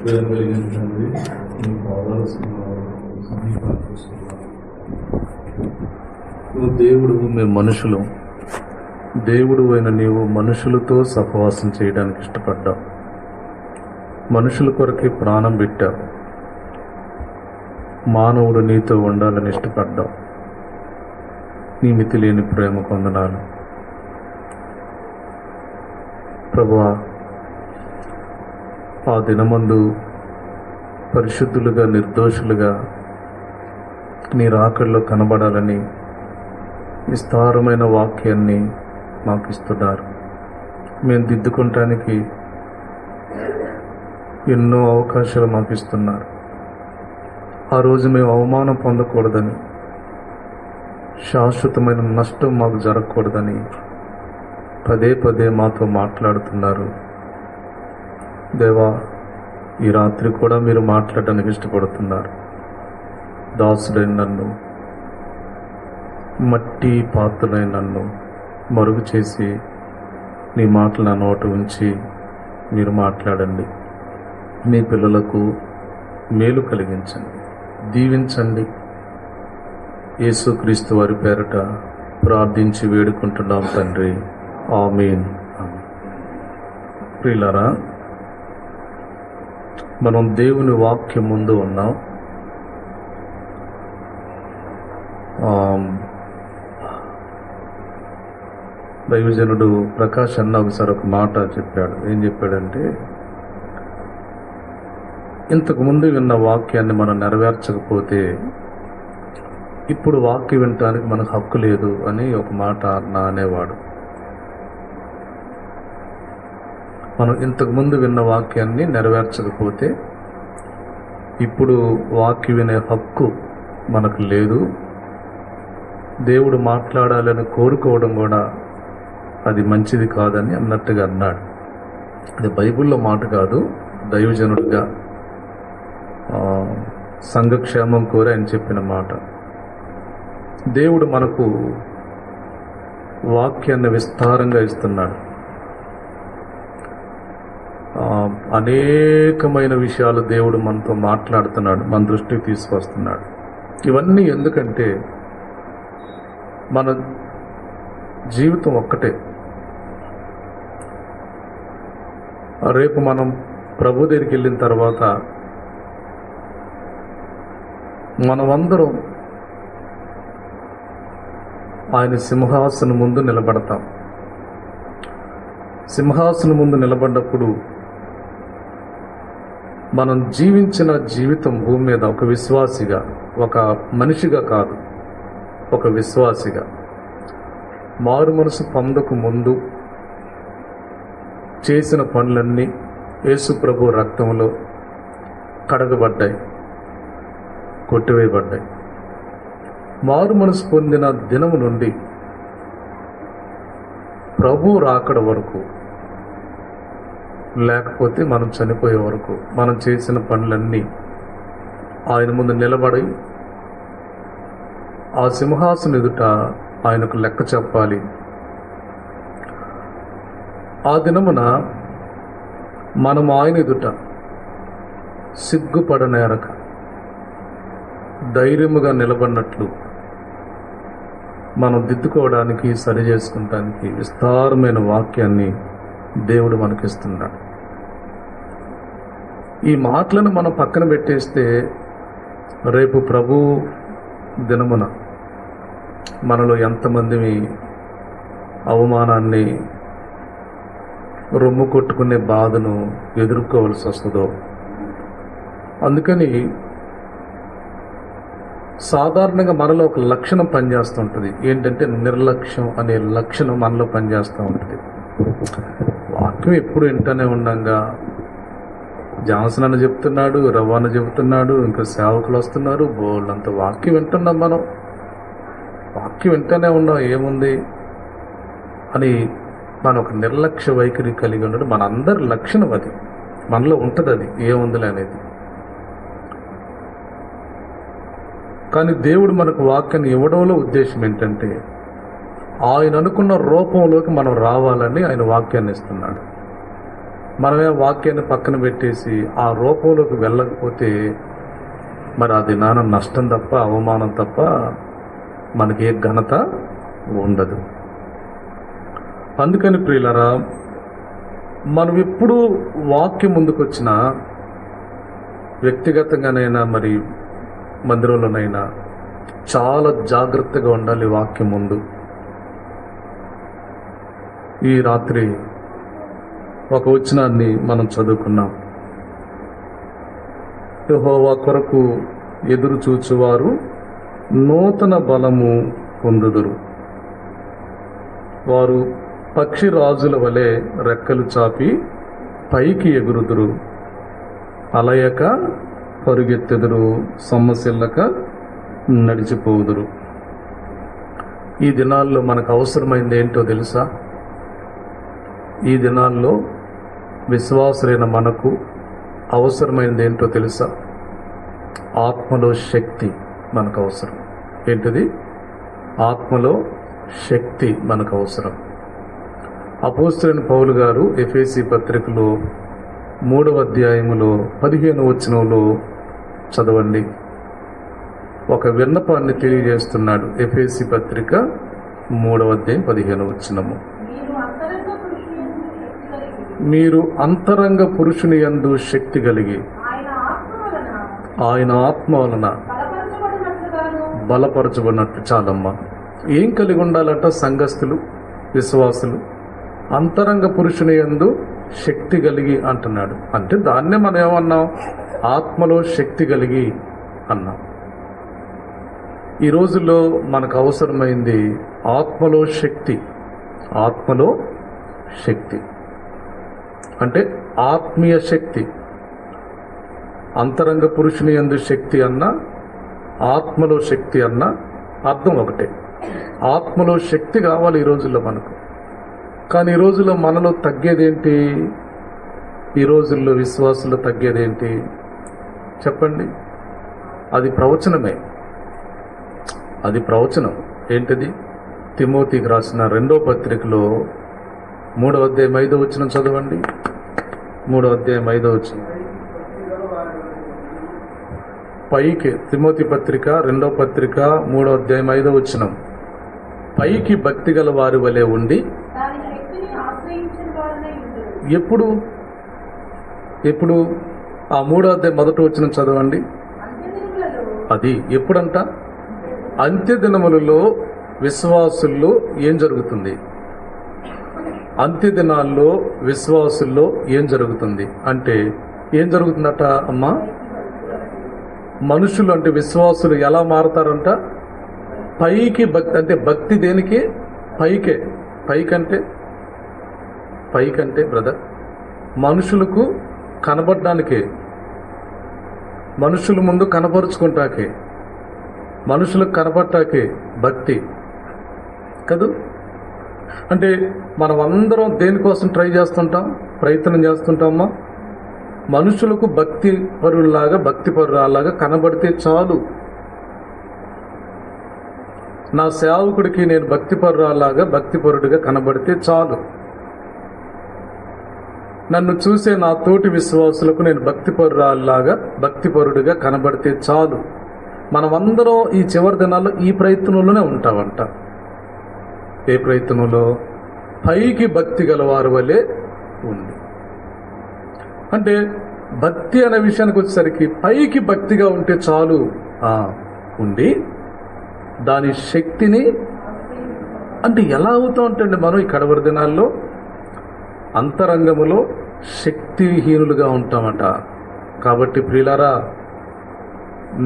ప్రేమ కలిగించండి. మీ పాదాలు సమీపాలు చూస్తున్నాను. నువ్వు దేవుడు, మేము మనుషులు. దేవుడు అయిన నీవు మనుషులతో సహవాసం చేయడానికి ఇష్టపడ్డావు. మనుషుల కొరకే ప్రాణం పెట్టావు. మానవుడు నీతో ఉండాలని ఇష్టపడ్డావు. నీ మితి లేని ప్రేమ కొందనాలు ప్రభువా. ఆ దినమందు పరిశుద్ధులుగా, నిర్దోషులుగా నీ రాకడలో కనబడాలని విస్తారమైన వాక్యాన్ని మాకు ఇస్తున్నారు. మేము దిద్దుకోవటానికి ఎన్నో అవకాశాలు మాకు ఇస్తున్నారు. ఆ రోజు మేము అవమానం పొందకూడదని, శాశ్వతమైన నష్టం మాకు జరగకూడదని పదే పదే మాతో మాట్లాడుతున్నారు. దేవా, ఈ రాత్రి కూడా మీరు మాట్లాడడానికి ఇష్టపడుతున్నారు. దాసుడైన నన్ను, మట్టి పాత్రలైన నన్ను మరుగు చేసి నీ మాటలు నా నోట ఉంచి మీరు మాట్లాడండి. మీ పిల్లలకు మేలు కలిగించండి, దీవించండి. యేసుక్రీస్తు వారి పేరట ప్రార్థించి వేడుకుంటున్నాం తండ్రి, ఆమేన్. ప్రియులారా, మనం దేవుని వాక్యం ముందు ఉన్నాం. దైవజనుడు ప్రకాష్ అన్న ఒకసారి ఒక మాట చెప్పాడు. ఏం చెప్పాడంటే, ఇంతకు ముందు విన్న వాక్యాన్ని మనం నెరవేర్చకపోతే ఇప్పుడు వాక్యం వినటానికి మనకు హక్కు లేదు అని ఒక మాట అన్న అనేవాడు. మనం ఇంతకు ముందు విన్న వాక్యాన్ని నెరవేర్చకపోతే ఇప్పుడు వాక్యం వినే హక్కు మనకు లేదు. దేవుడు మాట్లాడాలని కోరుకోవడం కూడా అది మంచిది కాదని అన్నట్టుగా అన్నాడు. అది బైబిల్లో మాట కాదు, దైవజనుడిగా సంఘక్షేమం కోరి ఆయన చెప్పిన మాట. దేవుడు మనకు వాక్యాన్ని విస్తారంగా ఇస్తున్నాడు. అనేకమైన విషయాలు దేవుడు మనతో మాట్లాడుతున్నాడు, మన దృష్టికి తీసుకొస్తున్నాడు. ఇవన్నీ ఎందుకంటే మన జీవితం ఒక్కటే. రేపు మనం ప్రభు దగ్గరికి వెళ్ళిన తర్వాత మనమందరం ఆయన సింహాసనం ముందు నిలబడతాం. సింహాసనం ముందు నిలబడ్డప్పుడు మనం జీవించిన జీవితం భూమి మీద ఒక విశ్వాసిగా, ఒక మనిషిగా కాదు, ఒక విశ్వాసిగా, మారు మనసు పొందకు ముందు చేసిన పనులన్నీ యేసు ప్రభు రక్తంలో కడగబడ్డాయి, కొట్టివేయబడ్డాయి. మారు మనసు పొందిన దినము నుండి ప్రభు రాకడ వరకు, లేకపోతే మనం చనిపోయే వరకు మనం చేసిన పనులన్నీ ఆయన ముందు నిలబడి ఆ సింహాసనం ఎదుట ఆయనకు లెక్క చెప్పాలి. ఆ దినమున మనం ఆయన ఎదుట సిగ్గుపడనేరక ధైర్యముగా నిలబడినట్లు మనం దిద్దుకోవడానికి, సరి చేసుకుంటానికి విస్తారమైన వాక్యాన్ని దేవుడు మనకిస్తున్నాడు. ఈ మాటలను మనం పక్కన పెట్టేస్తే రేపు ప్రభు దినమున మనలో ఎంతమంది అవమానాన్ని, రొమ్ము కొట్టుకునే బాధను ఎదుర్కోవాల్సి వస్తుందో. అందుకని సాధారణంగా మనలో ఒక లక్షణం పనిచేస్తూ ఉంటుంది. ఏంటంటే నిర్లక్ష్యం అనే లక్షణం మనలో పనిచేస్తూ ఉంటుంది. వాక్యం ఎప్పుడు వింటూనే ఉండగా జాన్సన్ అని చెప్తున్నాడు, రవాణా చెబుతున్నాడు, ఇంకా సేవకులు వస్తున్నారు, బోళ్ళంత వాక్యం వింటున్నాం. మనం వాక్యం వింటూనే ఉన్నాం, ఏముంది అని మన ఒక నిర్లక్ష్య వైఖరి కలిగి ఉండడం మనందరి లక్షణం. అది మనలో ఉంటుంది, అది ఏముందిలే అనేది. కానీ దేవుడు మనకు వాక్యాన్ని ఇవ్వడంలో ఉద్దేశం ఏంటంటే ఆయన అనుకున్న రూపంలోకి మనం రావాలని ఆయన వాక్యాన్ని ఇస్తున్నాడు. మనమే వాక్యాన్ని పక్కన పెట్టేసి ఆ రూపంలోకి వెళ్ళకపోతే మరి అది నాన్న నష్టం తప్ప, అవమానం తప్ప మనకి ఏ ఘనత ఉండదు. అందుకని ప్రియులరా, మనం ఎప్పుడు వాక్యం ముందుకు వచ్చినా, వ్యక్తిగతంగానైనా మరి మందిరంలోనైనా చాలా జాగ్రత్తగా ఉండాలి వాక్యం ముందు. ఈ రాత్రి ఒక వచనాన్ని మనం చదువుకున్నాం. యెహోవా కొరకు ఎదురు చూచువారు నూతన బలము పొందుదురు. వారు పక్షి రాజుల వలె రెక్కలు చాపి పైకి ఎగురుదురు. అలయక పరుగెత్తెదురు, సొమ్మసిల్లక నడిచిపోదురు. ఈ దినాల్లో మనకు అవసరమైంది ఏంటో తెలుసా? ఈ దినాల్లో విశ్వాసులైన మనకు అవసరమైనది ఏంటో తెలుసా? ఆత్మలో శక్తి మనకు అవసరం. ఏంటిది? ఆత్మలో శక్తి మనకు అవసరం. అపోస్తలుడైన పౌలు గారు ఎఫెసీ పత్రికలో 3వ అధ్యాయములో 15వ వచనంలో చదవండి. ఒక విన్నపాన్ని తెలియజేస్తున్నాడు. ఎఫెసీ పత్రిక 3వ అధ్యాయం 15వ వచనము. మీరు అంతరంగ పురుషుని యందు శక్తి కలిగి ఆయన ఆత్మ వలన బలపరచబడినట్లు. చాలమ్మా. ఏం కలిగి ఉండాలంట సంఘస్థులు, విశ్వాసులు? అంతరంగ పురుషుని యందు శక్తి కలిగి అంటున్నాడు. అంటే దాన్నే మనం ఏమన్నాం? ఆత్మలో శక్తి కలిగి అన్నాం. ఈ రోజుల్లో మనకు అవసరమైంది ఆత్మలో శక్తి. ఆత్మలో శక్తి అంటే ఆత్మీయ శక్తి. అంతరంగ పురుషుని యందు శక్తి అన్న, ఆత్మలో శక్తి అన్న అర్థం ఒకటే. ఆత్మలో శక్తి కావాలి ఈ రోజుల్లో మనకు. కానీ ఈ రోజుల్లో మనలో తగ్గేదేంటి? ఈ రోజుల్లో విశ్వాసులు తగ్గేదేంటి చెప్పండి? అది ప్రవచనమే. అది ప్రవచనం. ఏంటిది? తిమోతికి రాసిన 2వ పత్రికలో 3వ అధ్యాయం 5వ వచనం చదవండి. 3వ అధ్యాయం 5వ వచనం. పైకి తిమోతి పత్రిక 2వ పత్రిక 3వ అధ్యాయం 5వ వచనం. పైకి భక్తి గల వారి వలె ఉండి. ఎప్పుడు ఎప్పుడు? ఆ 3వ అధ్యాయం 1వ వచనం చదవండి. అది ఎప్పుడంట? అంత్య దినములలో విశ్వాసుల్లో ఏం జరుగుతుంది? అంత్య దినాల్లో విశ్వాసుల్లో ఏం జరుగుతుంది అంటే ఏం జరుగుతుందట అమ్మా? మనుషులు అంటే విశ్వాసులు ఎలా మారతారంట? పైకి భక్తి. అంటే భక్తి దేనికి? పైకే. పైకంటే బ్రదర్ మనుషులకు కనబడడానికే, మనుషుల ముందు కనపరుచుకుంటాకే, మనుషులకు కనపడటాకే భక్తి కదూ. అంటే మనం అందరం దేనికోసం ట్రై చేస్తుంటాం, ప్రయత్నం చేస్తుంటామా? మనుషులకు భక్తి పరులాగా, భక్తి పరులాగా కనబడితే చాలు. నా సేవకుడికి నేను భక్తి పరులాగా, భక్తి పరుడిగా కనబడితే చాలు. నన్ను చూసే నా తోటి విశ్వాసులకు నేను భక్తి పరులాగా, భక్తి పరుడిగా కనబడితే చాలు. మనమందరం ఈ చివరి దినాల్లో ఈ ప్రయత్నంలోనే ఉంటామంట. ఏ ప్రయత్నంలో? పైకి భక్తి గలవారి వలె ఉంది. అంటే భక్తి అనే విషయానికి వచ్చేసరికి పైకి భక్తిగా ఉంటే చాలు. ఉండి దాని శక్తిని అంటే ఎలా అవుతా ఉంటండి మనం ఈ కడవరి దినాల్లో? అంతరంగములో శక్తిహీనులుగా ఉంటామట. కాబట్టి ప్రియులారా,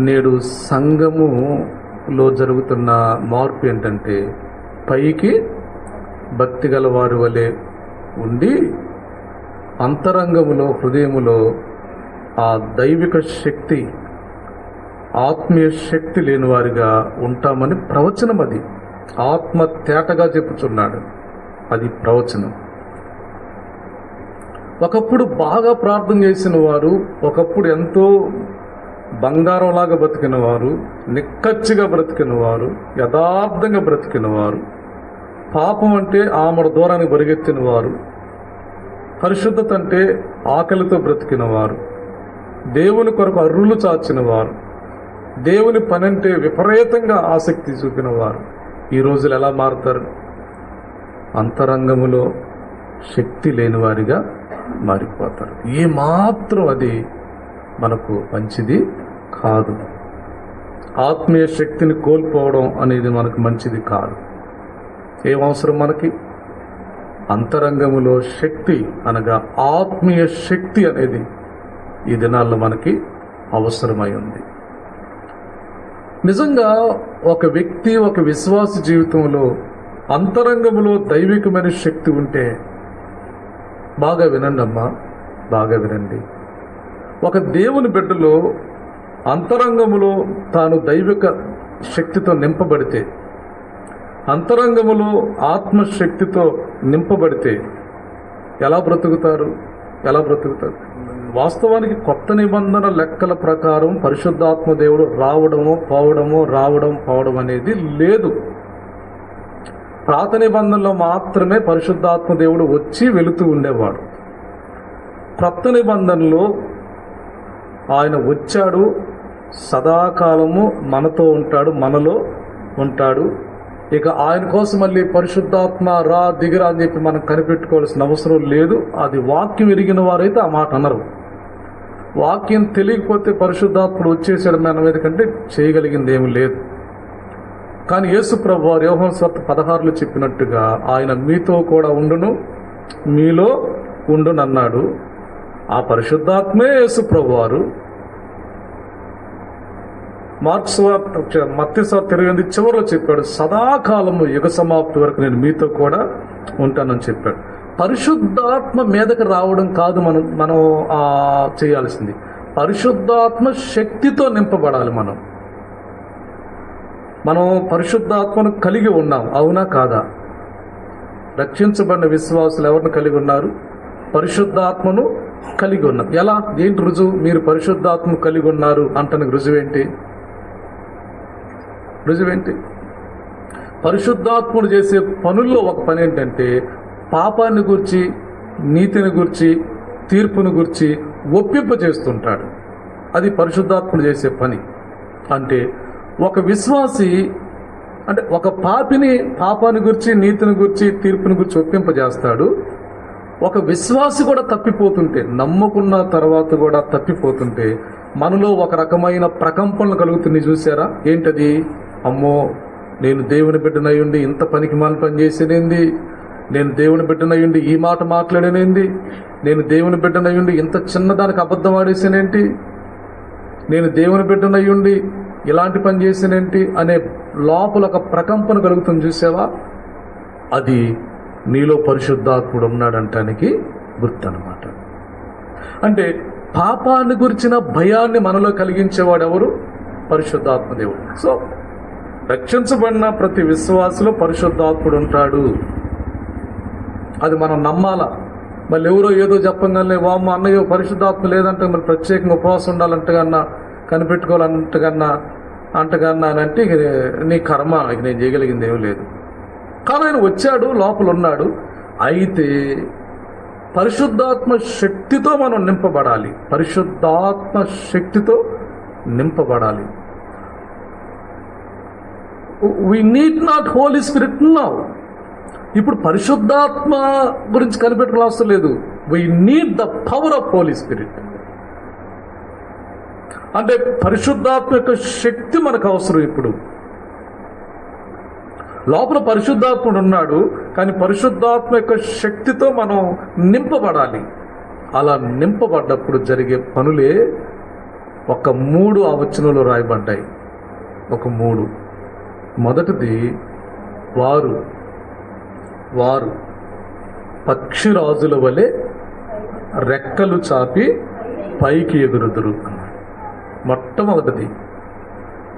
నేడు సంఘములో జరుగుతున్న మార్పు ఏంటంటే పైకి భక్తి గల వారి వలె ఉండి అంతరంగములో, హృదయములో ఆ దైవిక శక్తి, ఆత్మీయ శక్తి లేని వారిగా ఉంటామని ప్రవచనం. అది ఆత్మ తేటగా చెప్పుచున్నాడు. అది ప్రవచనం. ఒకప్పుడు బాగా ప్రార్థన చేసిన వారు, ఒకప్పుడు ఎంతో బంగారంలాగా బ్రతికిన వారు, నిక్కచ్చిగా బ్రతికిన వారు, యథార్థంగా బ్రతికిన వారు, పాపం అంటే ఆమెడ దూరానికి పరిగెత్తిన వారు, పరిశుద్ధత అంటే ఆకలితో బ్రతికిన వారు, దేవుని కొరకు అర్రులు చాచిన వారు, దేవుని పని అంటే విపరీతంగా ఆసక్తి చూపిన వారు ఈ రోజులు ఎలా మారుతారు? అంతరంగములో శక్తి లేని వారిగా మారిపోతారు. ఏమాత్రం అది మనకు మంచిది కాదు. ఆత్మీయ శక్తిని కోల్పోవడం అనేది మనకు మంచిది కాదు. ఏం అవసరం మనకి? అంతరంగములో శక్తి అనగా ఆత్మీయ శక్తి అనేది ఈ దినాల్లో మనకి అవసరమై ఉంది. నిజంగా ఒక వ్యక్తి, ఒక విశ్వాస జీవితంలో అంతరంగములో దైవికమైన శక్తి ఉంటే, బాగా వినండి అమ్మా, బాగా వినండి, ఒక దేవుని బిడ్డలో అంతరంగములో తాను దైవిక శక్తితో నింపబడితే, అంతరంగములో ఆత్మశక్తితో నింపబడితే ఎలా బ్రతుకుతారు? వాస్తవానికి కొత్త నిబంధన లెక్కల ప్రకారం పరిశుద్ధాత్మ దేవుడు రావడం పోవడం అనేది లేదు. పాత నిబంధనలో మాత్రమే పరిశుద్ధాత్మ దేవుడు వచ్చి వెళుతూ ఉండేవాడు. కొత్త నిబంధనలో ఆయన వచ్చాడు, సదాకాలము మనతో ఉంటాడు, మనలో ఉంటాడు. ఇక ఆయన కోసం మళ్ళీ పరిశుద్ధాత్మ రా దిగిరా అని చెప్పి మనం కనిపెట్టుకోవాల్సిన అవసరం లేదు. అది వాక్యం ఎరిగిన వారైతే ఆ మాట అనరు. వాక్యం తెలియకపోతే పరిశుద్ధాత్ముడు వచ్చేసాడు మన మీద కంటే చేయగలిగింది ఏమి లేదు. కానీ యేసు ప్రభువు వారు యోహాను సువార్త 16లో చెప్పినట్టుగా ఆయన మీతో కూడా ఉండును, మీలో ఉండును అన్నాడు. ఆ పరిశుద్ధాత్మే యేసు ప్రభువు వారు మత్తయి సువార్త 28 చివరిలో చెప్పాడు, సదాకాలము యుగ సమాప్తి వరకు నేను మీతో కూడా ఉంటానని చెప్పాడు. పరిశుద్ధాత్మ మీదకి రావడం కాదు మనం చేయాల్సింది, పరిశుద్ధాత్మ శక్తితో నింపబడాలి. మనం పరిశుద్ధాత్మను కలిగి ఉన్నాం, అవునా కాదా? రక్షించబడిన విశ్వాసులు ఎవరిని కలిగి ఉన్నారు? పరిశుద్ధాత్మను కలిగి ఉన్నారు. ఎలా? ఏంటి రుజువు? మీరు పరిశుద్ధాత్మను కలిగి ఉన్నారు అంటానికి రుజువేంటి? పరిశుద్ధాత్ముడు చేసే పనుల్లో ఒక పని ఏంటంటే పాపాన్ని గురించి, నీతిని గురించి, తీర్పును గురించి ఒప్పింప చేస్తుంటాడు. అది పరిశుద్ధాత్ముడు చేసే పని. అంటే ఒక విశ్వాసి అంటే ఒక పాపిని పాపాన్ని గురించి, నీతిని గురించి, తీర్పుని గురించి ఒప్పింపజేస్తాడు. ఒక విశ్వాసి కూడా తప్పిపోతుంటే, నమ్ముకున్న తర్వాత కూడా తప్పిపోతుంటే మనలో ఒక రకమైన ప్రకంపనలు కలుగుతున్నాయి. చూసారా? ఏంటది? అమ్మో, నేను దేవుని బిడ్డనయ్యుండి ఇంత పనికి మాలిన పని చేసేదేంది? నేను దేవుని బిడ్డనయ్యుండి ఈ మాట మాట్లాడేనేంది? నేను దేవుని బిడ్డనయ్యుండి ఇంత చిన్నదానికి అబద్ధం ఆడేసానేంటి? నేను దేవుని బిడ్డనయ్యుండి ఇలాంటి పని చేసానేంటి అనే లోపల ఒక ప్రకంపన కలుగుతుంది. చూసావా? అది నీలో పరిశుద్ధాత్ముడు ఉన్నాడంటానికి గుర్తు అన్నమాట. అంటే పాపాన్ని గురించిన భయాన్ని మనలో కలిగించేవాడు ఎవరు? పరిశుద్ధాత్మ దేవుడు. సో రక్షించబడిన ప్రతి విశ్వాసలో పరిశుద్ధాత్ముడు ఉంటాడు. అది మనం నమ్మాలా. మళ్ళీ ఎవరో ఏదో చెప్పగానే వామ్మ అన్నయ్యో పరిశుద్ధాత్మ లేదంటే మరి ప్రత్యేకంగా ఉపవాసం ఉండాలంటగన్నా, కనిపెట్టుకోవాలంటగన్నా అని అంటే నీ కర్మ, ఇక నేను చేయగలిగింది ఏమీ లేదు. కానీ ఆయన వచ్చాడు, లోపల ఉన్నాడు. అయితే పరిశుద్ధాత్మ శక్తితో మనం నింపబడాలి. పరిశుద్ధాత్మ శక్తితో నింపబడాలి. we need not Holy Spirit now. ఇప్పుడు పరిశుద్ధాత్మ గురించి కనిపెట్టుకోవాల్సిన అవసరం లేదు. we need the power of Holy Spirit. అంటే పరిశుద్ధాత్మ యొక్క శక్తి మనకు అవసరం. ఇప్పుడు లోపల పరిశుద్ధాత్ముడు ఉన్నాడు, కానీ పరిశుద్ధాత్మ యొక్క శక్తితో మనం నింపబడాలి. అలా నింపబడ్డప్పుడు జరిగే పనులే ఒక 3 ఆ వచనంలో రాయబడ్డాయి. ఒక 3. మొదటిది, వారు పక్షిరాజుల వలె రెక్కలు చాపి పైకి ఎగురుదురు. మొట్టమొదటిది,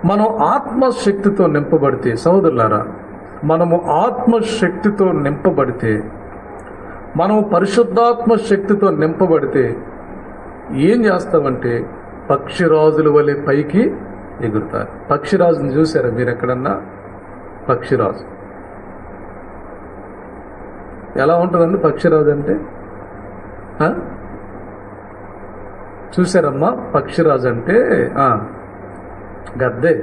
మనం ఆత్మశక్తితో నింపబడితే, సహోదరులారా, మనము ఆత్మశక్తితో నింపబడితే, మనము పరిశుద్ధాత్మ శక్తితో నింపబడితే ఏం చేస్తామంటే పక్షిరాజుల వలె పైకి ఎగురుతారు. పక్షిరాజుని చూసారా మీరు ఎక్కడన్నా? పక్షిరాజు ఎలా ఉంటుందండి? పక్షిరాజు అంటే చూసారమ్మా, పక్షిరాజు అంటే గద్దే.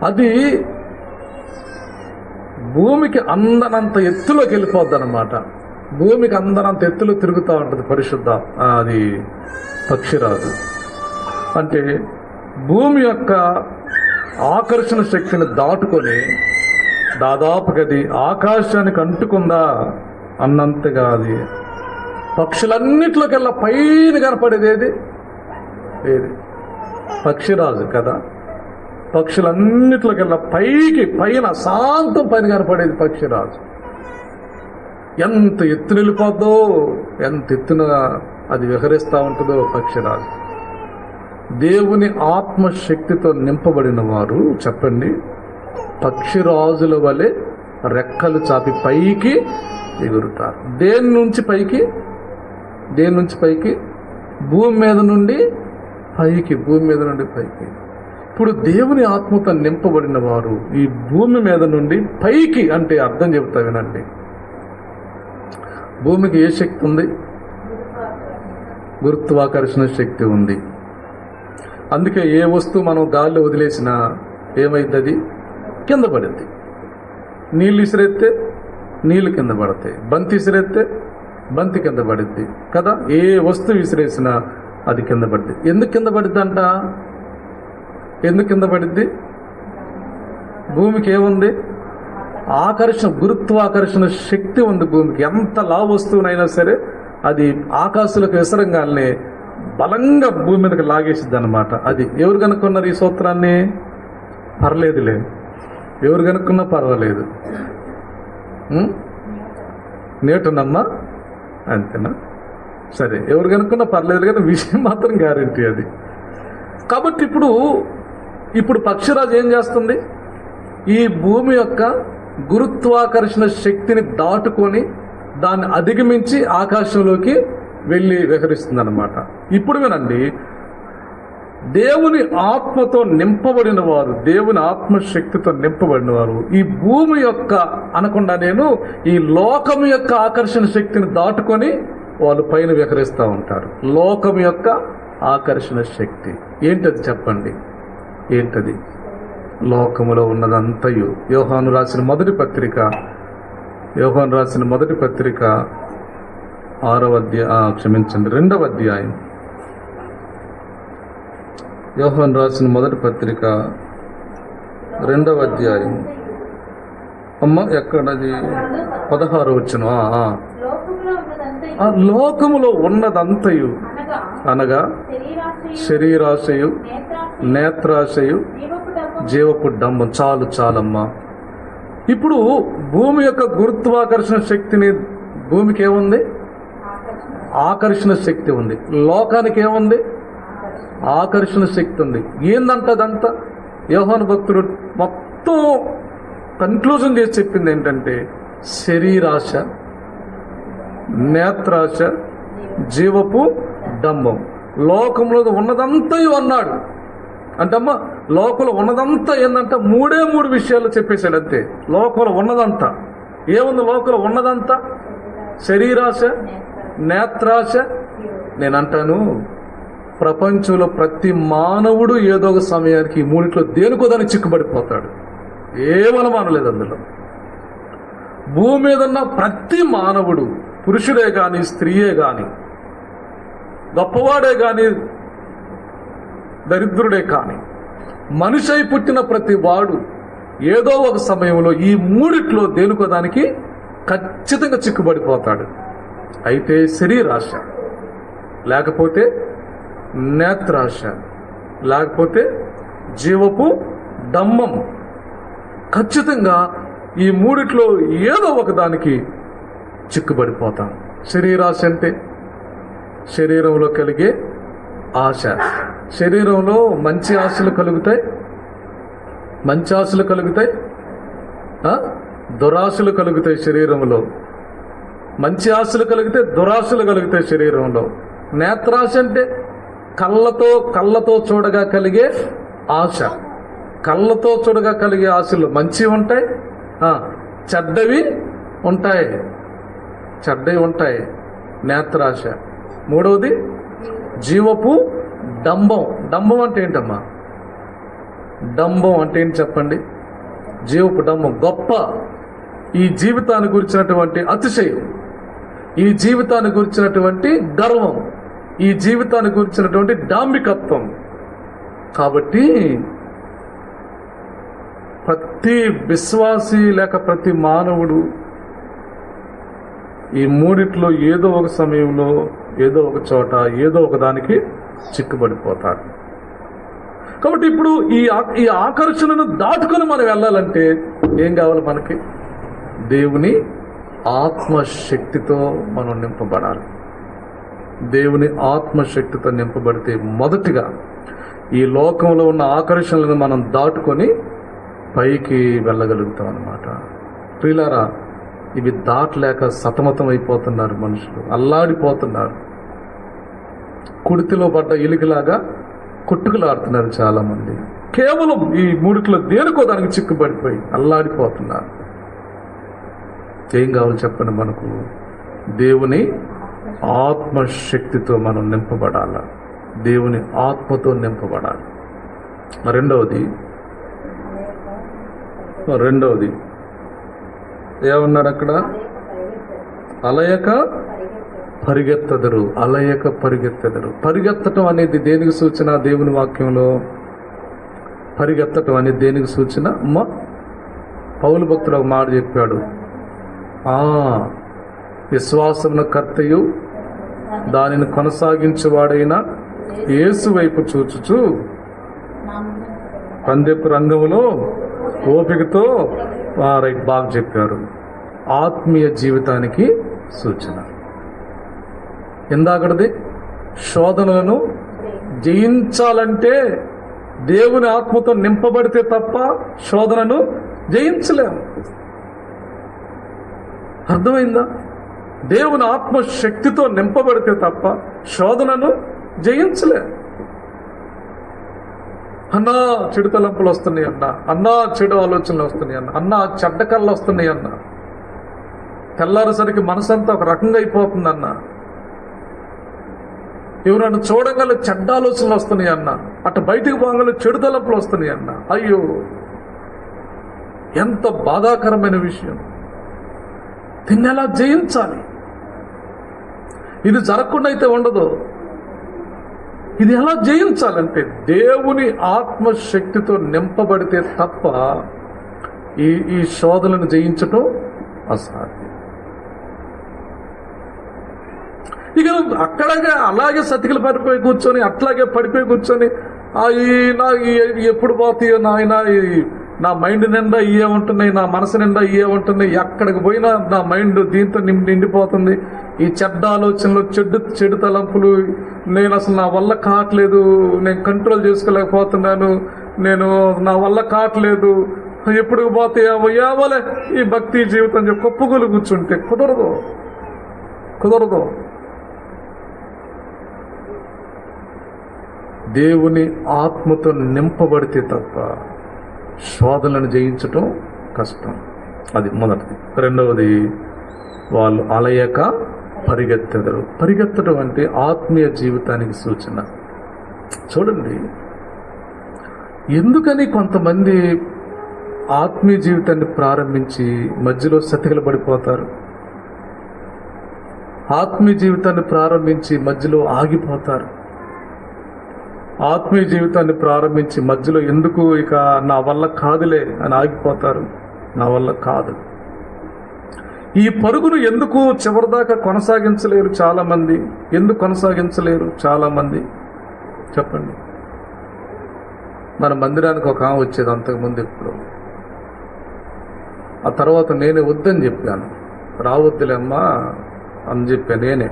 అది భూమికి అందనంత ఎత్తులోకి వెళ్ళిపోద్ది అనమాట. భూమికి అందనంత ఎత్తులో తిరుగుతూ ఉంటుంది పరిశుద్ధ అది పక్షిరాజు. అంటే భూమి యొక్క ఆకర్షణ శక్తిని దాటుకొని దాదాపుగా అది ఆకాశానికి అంటుకుందా అన్నంతగా అది పక్షులన్నిట్లోకెల్లా పైన కనపడేది ఏది? పక్షిరాజు కదా. పక్షులన్నిట్లోకెల్లా పైన శాంతం పైన కనపడేది పక్షిరాజు. ఎంత ఎత్తున వెళ్ళిపోద్దో, ఎంత ఎత్తున అది విహరిస్తూ ఉంటుందో పక్షిరాజు. దేవుని ఆత్మశక్తితో నింపబడిన వారు చెప్పండి, పక్షిరాజుల వలె రెక్కలు చాపి పైకి ఎగురుతారు. దేని నుంచి పైకి? భూమి మీద నుండి పైకి. ఇప్పుడు దేవుని ఆత్మతో నింపబడిన వారు ఈ భూమి మీద నుండి పైకి అంటే అర్థం చెబుతా వినండి. భూమికి ఏ శక్తి ఉంది? గురుత్వాకర్షణ శక్తి ఉంది. అందుకే ఏ వస్తువు మనం గాల్లో వదిలేసినా ఏమైంది? అది కింద పడింది. నీళ్ళు ఇసిరెత్తే నీళ్ళు కింద పడతాయి, బంతి ఇసిరెత్తే బంతి కింద పడుద్ది కదా. ఏ వస్తువు విసిరేసినా అది కింద పడుద్ది. ఎందుకు కింద పడుద్ది అంట? ఎందుకు కింద పడుద్ది? భూమికి ఏముంది? గురుత్వాకర్షణ శక్తి ఉంది భూమికి. ఎంత లావు వస్తువునైనా సరే అది ఆకాశంలోకి విసరంగానే బలంగా భూమి మీదకి లాగేసిద్ది అనమాట. అది ఎవరు కనుక్కున్నారు ఈ సూత్రాన్ని? పర్లేదులే, ఎవరు కనుక్కున్నా పర్వాలేదు. న్యూటనమ్మా, అంతేనా? సరే, ఎవరు కనుక్కున్నా పర్లేదు కానీ విషయం మాత్రం గ్యారంటీ అది. కాబట్టి ఇప్పుడు పక్షిరాజు ఏం చేస్తుంది? ఈ భూమి యొక్క గురుత్వాకర్షణ శక్తిని దాటుకొని దాన్ని అధిగమించి ఆకాశంలోకి వెళ్ళి విహరిస్తుంది అనమాట. ఇప్పుడు వినండి, దేవుని ఆత్మతో నింపబడిన వారు, దేవుని ఆత్మశక్తితో నింపబడిన వారు ఈ భూమి యొక్క అనకుండా ఈ లోకం యొక్క ఆకర్షణ శక్తిని దాటుకొని వాళ్ళు పైన విహరిస్తూ ఉంటారు. లోకం యొక్క ఆకర్షణ శక్తి ఏంటది చెప్పండి? ఏంటది? లోకములో ఉన్నదంతయు. యోహాను రాసిన మొదటి పత్రిక 2వ అధ్యాయం. యోహాను రాసిన మొదటి పత్రిక 2వ అధ్యాయం. అమ్మ ఎక్కడది? 16 వచనం. లోకములో ఉన్నదంతయు అనగా శరీరాశయు, నేత్రాశయు, జీవపు డంబం. చాలమ్మా. ఇప్పుడు భూమి యొక్క గురుత్వాకర్షణ శక్తిని భూమికి ఏముంది? ఆకర్షణ శక్తి ఉంది. లోకానికి ఏముంది? ఆకర్షణ శక్తి ఉంది. ఏందంటదంతా? యోహాను భక్తుడు మొత్తం కన్క్లూజన్ చేసి చెప్పింది ఏంటంటే శరీరాశ, నేత్రాశ, జీవపు డంబం. లోకంలో ఉన్నదంతయు అన్నాడు. అంటమ్మా, లోకంలో ఉన్నదంతా ఏందంట? మూడు విషయాలు చెప్పేశాడు అంతే. లోకంలో ఉన్నదంతా ఏముంది? లోకంలో ఉన్నదంతా శరీరాశ, నేత్రాశ. నేనంటాను, ప్రపంచంలో ప్రతి మానవుడు ఏదో ఒక సమయానికి ఈ మూడిట్లో దేనికో దానికి చిక్కుబడిపోతాడు. ఏమనమానలేదు అందులో. భూమి మీద ఉన్న ప్రతి మానవుడు, పురుషుడే కానీ స్త్రీయే కానీ, గొప్పవాడే కానీ దరిద్రుడే కానీ, మనిషి అయి పుట్టిన ప్రతి వాడు ఏదో ఒక సమయంలో ఈ మూడిట్లో దేనికో దానికి ఖచ్చితంగా చిక్కుబడిపోతాడు. అయితే శరీరాశ, లేకపోతే నేత్రాశ, లేకపోతే జీవపు డంబం, ఖచ్చితంగా ఈ మూడిట్లో ఏదో ఒక దానికి చిక్కుబడిపోతాం. శరీరాశ అంటే శరీరంలో కలిగే ఆశ. శరీరంలో మంచి ఆశలు కలుగుతాయి, దురాశలు కలుగుతాయి. శరీరంలో మంచి ఆశలు కలిగితే దురాశలు కలుగుతాయి శరీరంలో. నేత్రాశ అంటే కళ్ళతో చూడగా కలిగే ఆశ. కళ్ళతో చూడగా కలిగే ఆశలు మంచివి ఉంటాయి, చెడ్డవి ఉంటాయి. నేత్రాశ. మూడవది జీవపు డంబం. డంబం అంటే ఏంటమ్మా? డంబం అంటే ఏంటి చెప్పండి? జీవపు డంబం, గొప్ప, ఈ జీవితాన్ని గురించినటువంటి అతిశయం, ఈ జీవితాన్ని గురించినటువంటి గర్వం, ఈ జీవితాన్ని గురించినటువంటి డాంబికత్వం. కాబట్టి ప్రతి విశ్వాసి లేక ప్రతి మానవుడు ఈ మూడిట్లో ఏదో ఒక సమయంలో, ఏదో ఒక చోట, ఏదో ఒక దానికి చిక్కుబడిపోతాడు. కాబట్టి ఇప్పుడు ఈ ఆకర్షణను దాటుకొని మనం వెళ్ళాలంటే ఏం కావాలి మనకి? దేవుని ఆత్మశక్తితో మనం నింపబడాలి. దేవుని ఆత్మశక్తితో నింపబడితే మొదటిగా ఈ లోకంలో ఉన్న ఆకర్షణలను మనం దాటుకొని పైకి వెళ్ళగలుగుతాం అన్నమాట. ప్రియులారా, ఇవి దాటలేక సతమతం అయిపోతున్నారు మనుషులు, అల్లాడిపోతున్నారు. కుడితిలో పడ్డ ఎలుకలాగా కొట్టుకులాడుతున్నారు చాలామంది. కేవలం ఈ మూడిట్లో దేనికో దానికి చిక్కుబడిపోయి అల్లాడిపోతున్నారు. ఏం కావాలి చెప్పండి మనకు? దేవుని ఆత్మశక్తితో మనం నింపబడాల. దేవుని ఆత్మతో నింపబడాలి. రెండవది ఏమన్నాడు అక్కడ? అలయక పరిగెత్తదరు. అలయక పరిగెత్తదరు. పరిగెత్తటం అనేది దేనికి సూచన? దేవుని వాక్యంలో పరిగెత్తటం అనేది దేనికి సూచన? పౌలు భక్తుడు ఒక మాట చెప్పాడు, విశ్వాసమున కర్తయు దానిని కొనసాగించేవాడైన యేసు వైపు చూచుచు పందెపు రంగంలో ఓపికతో బాగా చెప్పారు. ఆత్మీయ జీవితానికి సూచన. ఇందాకటిది శోధనలను జయించాలంటే దేవుని ఆత్మతో నింపబడితే తప్ప శోధనను జయించలేము. అర్థమైందా? దేవుని ఆత్మశక్తితో నింపబడితే తప్ప శోధనను జయించలేము. అన్నా చెడు తలంపులు వస్తున్నాయి అన్నా చెడు ఆలోచనలు వస్తున్నాయి అన్నా చెడ్డ కళ్ళు వస్తున్నాయి తెల్లారేసరికి మనసంతా ఒక రకంగా అయిపోతుంది ఎవరన్నా చూడగల చెడ్డ ఆలోచనలు వస్తున్నాయి అటు బయటికి పోగల చెడు తలంపులు వస్తున్నాయి అయ్యో, ఎంత బాధాకరమైన విషయం. దీన్ని ఎలా జయించాలి? ఇది జరగకుండా అయితే ఉండదు. ఇది ఎలా జయించాలంటే దేవుని ఆత్మశక్తితో నింపబడితే తప్ప ఈ శోధనను జయించటం అసాధ్యం. ఇక అక్కడగా అలాగే సతికిలు పడిపోయి కూర్చొని, అట్లాగే పడిపోయి కూర్చొని ఎప్పుడు పోతాయో నాయన, నా మైండ్ నిండా ఇవే ఉంటున్నాయి, నా మనసు నిండా ఇవే ఉంటున్నాయి, ఎక్కడికి పోయినా నా మైండ్ దీంతో నిండిపోతుంది, ఈ చెడ్డ ఆలోచనలు, చెడు తలంపులు, నేను అసలు నా వల్ల కావట్లేదు, నేను కంట్రోల్ చేసుకోలేకపోతున్నాను, నా వల్ల కావట్లేదు, ఎప్పుడు పోతాయో ఏవలే ఈ భక్తి జీవితం చెప్పి కొప్పుగోలు కూర్చుంటే కుదరదు. దేవుని ఆత్మతో నింపబడితే తప్ప శోధనలను జయించటం కష్టం. అది మొదటిది. రెండవది, వాళ్ళు అలయక పరిగెత్తెదరు. పరిగెత్తడం అంటే ఆత్మీయ జీవితానికి సూచన. చూడండి, ఎందుకని కొంతమంది ఆత్మీయ జీవితాన్ని ప్రారంభించి మధ్యలో సతికిల పడిపోతారు? ఆత్మీయ జీవితాన్ని ప్రారంభించి మధ్యలో ఆగిపోతారు. ఆత్మీయ జీవితాన్ని ప్రారంభించి మధ్యలో ఎందుకు ఇక నా వల్ల కాదులే అని ఆగిపోతారు. నా వల్ల కాదు. ఈ పరుగును ఎందుకు చివరిదాకా కొనసాగించలేరు చాలామంది? ఎందుకు కొనసాగించలేరు చాలామంది? చెప్పండి. మన మందిరానికి ఒక ఆమె వచ్చేది అంతకుముందు ఎప్పుడు. ఆ తర్వాత నేనే వద్దని చెప్పాను, రావద్దులేమ్మా అని చెప్పాను నేనే.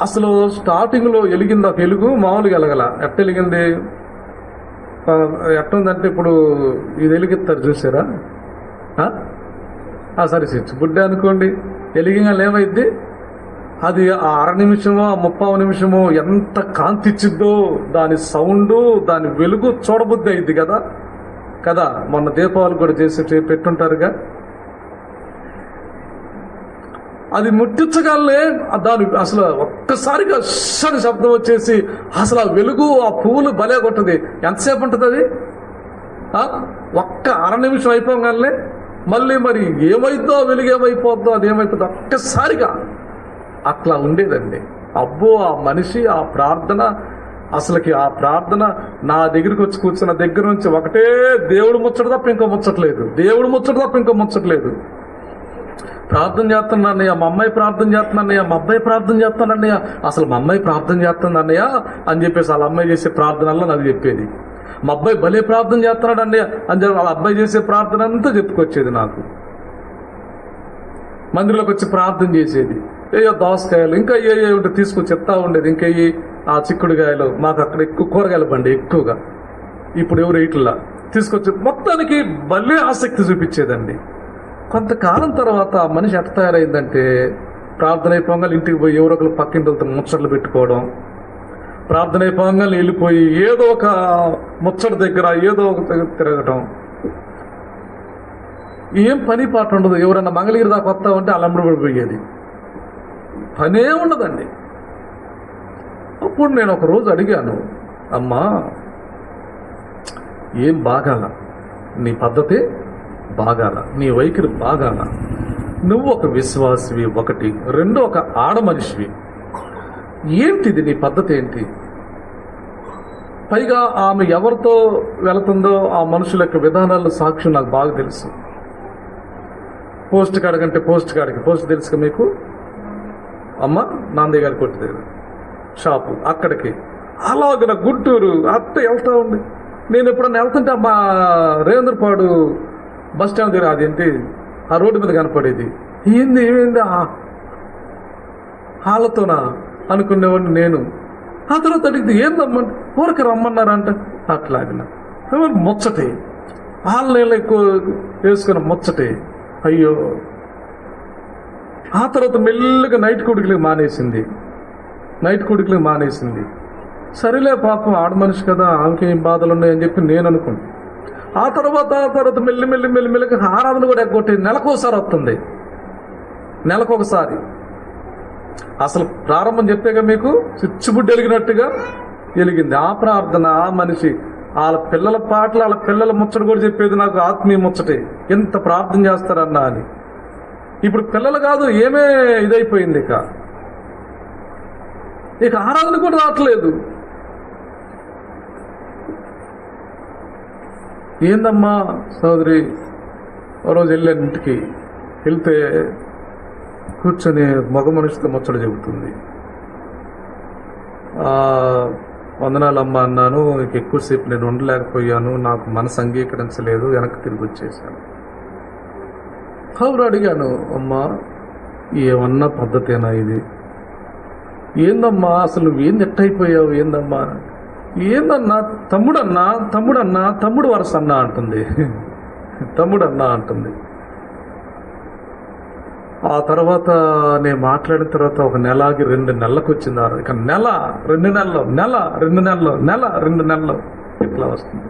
అసలు స్టార్టింగ్లో వెలిగింది ఒక వెలుగు, మామూలుగా వెలగల. ఎట్ట వెలిగింది? ఎట్టుందంటే ఇప్పుడు ఇది వెలిగిస్తారు చూసారా? సరే స్విచ్ బుడ్డే అనుకోండి, వెలిగిగా ఏమైద్ది? అది ఆ 1/2 నిమిషమో 30 నిమిషమో ఎంత కాంతి ఇచ్చిద్దో, దాని సౌండు, దాని వెలుగు చూడబుద్ధి అయింది కదా. మొన్న దీపావళి కూడా చేసి పెట్టుంటారుగా. అది ముట్టించగలనే దాని అసలు ఒక్కసారిగా అస్సలు శబ్దం వచ్చేసి అసలు ఆ వెలుగు ఆ పువ్వులు భలే కొట్టది. ఎంతసేపు ఉంటుంది అది? ఒక్క అర నిమిషం అయిపోగానే మళ్ళీ మరి ఏమైద్దో వెలుగు ఏమైపోద్దో అది ఏమైపోద్దో ఒక్కసారిగా అట్లా ఉండేదండి. అబ్బో ఆ మనిషి ఆ ప్రార్థన, అసలుకి ఆ ప్రార్థన నా దగ్గరికి వచ్చి కూర్చున్న దగ్గర నుంచి ఒకటే దేవుడు ముచ్చట తప్ప ఇంకో ముచ్చట్లేదు, దేవుడు ముచ్చట తప్ప ఇంకో ముచ్చట్లేదు. ప్రార్థన చేస్తున్నానయ్య, మా అమ్మాయి ప్రార్థన చేస్తున్నానయ్య, మా అబ్బాయి ప్రార్థన చేస్తానన్నయ్య, అసలు మా అమ్మాయి ప్రార్థన చేస్తుందన్నయ్య అని చెప్పేసి వాళ్ళ అమ్మాయి చేసే ప్రార్థనల్లో నాకు చెప్పేది. మా అబ్బాయి భలే ప్రార్థన చేస్తున్నాడు అన్నయ్య అని చెప్పి వాళ్ళ అబ్బాయి చేసే ప్రార్థన అంతా చెప్పుకొచ్చేది నాకు. మందిరంలోకి వచ్చి ప్రార్థన చేసేది. ఏయో దోసకాయలు ఇంకా ఏ ఉంటే తీసుకొచ్చి చెప్తా ఉండేది. ఇంకా ఆ చిక్కుడుకాయలు, మాకు అక్కడ ఎక్కువ కూరగాయల బండి ఎక్కువగా, ఇప్పుడు ఎవరు ఇట్లా తీసుకొచ్చి మొత్తానికి భలే ఆసక్తి చూపించేదండి. కొంతకాలం తర్వాత మనిషి ఎట్ట తయారైందంటే ప్రార్థన అయిపోగానే ఇంటికి పోయి ఎవరో ఒకరు పక్కింటితో ముచ్చట్లు పెట్టుకోవడం, ప్రార్థన అయిపోగానే వెళ్ళిపోయి ఏదో ఒక ముచ్చట దగ్గర ఏదో ఒక దగ్గర తిరగటం, ఏం పని పాట ఉండదు. ఎవరన్నా మంగళగిరి దాకా వస్తామంటే అలంబడి పడిపోయేది, పనే ఉండదండి. అప్పుడు నేను ఒక రోజు అడిగాను, అమ్మా ఏం బాగాల, నీ పద్ధతి బాగాల, నీ వైఖరి బాగాల, నువ్వు ఒక విశ్వాసివి ఒకటి, రెండు ఒక ఆడ మనిషివి, ఏంటిది నీ పద్ధతి ఏంటి? పైగా ఆమె ఎవరితో వెళుతుందో ఆ మనుషుల యొక్క విధానాల సాక్ష్యం నాకు బాగా తెలుసు. పోస్ట్ కాడికంటే పోస్ట్ కాడికి, పోస్ట్ తెలుసుగా మీకు, అమ్మ నాందయ్య గారి కొట్టు దగ్గర షాపు అక్కడికి, అలాగ గుంటూరు అత్త వెళ్తా ఉంది. నేను ఎప్పుడన్నా వెళ్తుంటే మా రేంద్రపాడు బస్ స్టాండ్ దగ్గర అదేంటి ఆ రోడ్డు మీద కనపడేది, ఏమైంది వాళ్ళతోనా అనుకునేవాడిని నేను. ఆ తర్వాత అడిగితే ఏందమ్మంటే ఊరికి రమ్మన్నారంట. అట్లాగిన ముచ్చటే, వాళ్ళని ఎక్కువ వేసుకున్న ముచ్చటే. అయ్యో, ఆ తర్వాత మెల్లగా నైట్ కొడుకులకి మానేసింది. సరేలే పాపం ఆడ మనిషి కదా, ఆమెకి ఏం బాధలు ఉన్నాయని చెప్పి నేను అనుకున్నాను. ఆ తర్వాత మెల్లిగా ఆరాధన కూడా ఎగ్గొట్టి నెలకోసారి వస్తుంది, నెలకొకసారి. అసలు ప్రారంభం చెప్పాక మీకు చిచ్చుబుడ్డి వెలిగినట్టుగా వెలిగింది ఆ ప్రార్థన. ఆ మనిషి వాళ్ళ పిల్లల పాటలు, వాళ్ళ పిల్లల ముచ్చట కూడా చెప్పేది నాకు, ఆత్మీయ ముచ్చటే, ఎంత ప్రార్థన చేస్తారన్నా అని. ఇప్పుడు పిల్లలు కాదు, ఏమే ఇదైపోయింది, ఇక ఆరాధన కూడా రావట్లేదు. ఏందమ్మా సోదరి, ఓ రోజు వెళ్ళాను ఇంటికి, వెళ్తే కూర్చొని మగ మనిషితో ముచ్చట చెబుతుంది. వందనాలమ్మ అన్నాను. ఇక ఎక్కువసేపు నేను ఉండలేకపోయాను, నాకు మనసు అంగీకరించలేదు, వెనక్కి తిరిగి వచ్చేసాను. కౌరు అడిగాను, అమ్మా ఏమన్నా పద్ధతేనా ఇది? ఏందమ్మా అసలు నువ్వేం ఎట్టయిపోయావు, ఏందమ్మా? ఏందన్నా తమ్ముడు వరస అన్నా అంటుంది. తమ్ముడన్నా అంటుంది. ఆ తర్వాత నేను మాట్లాడిన తర్వాత ఒక నెలకి 2 నెలలకు వచ్చింది. ఇక నెల 2 నెలలు ఇట్లా వస్తుంది.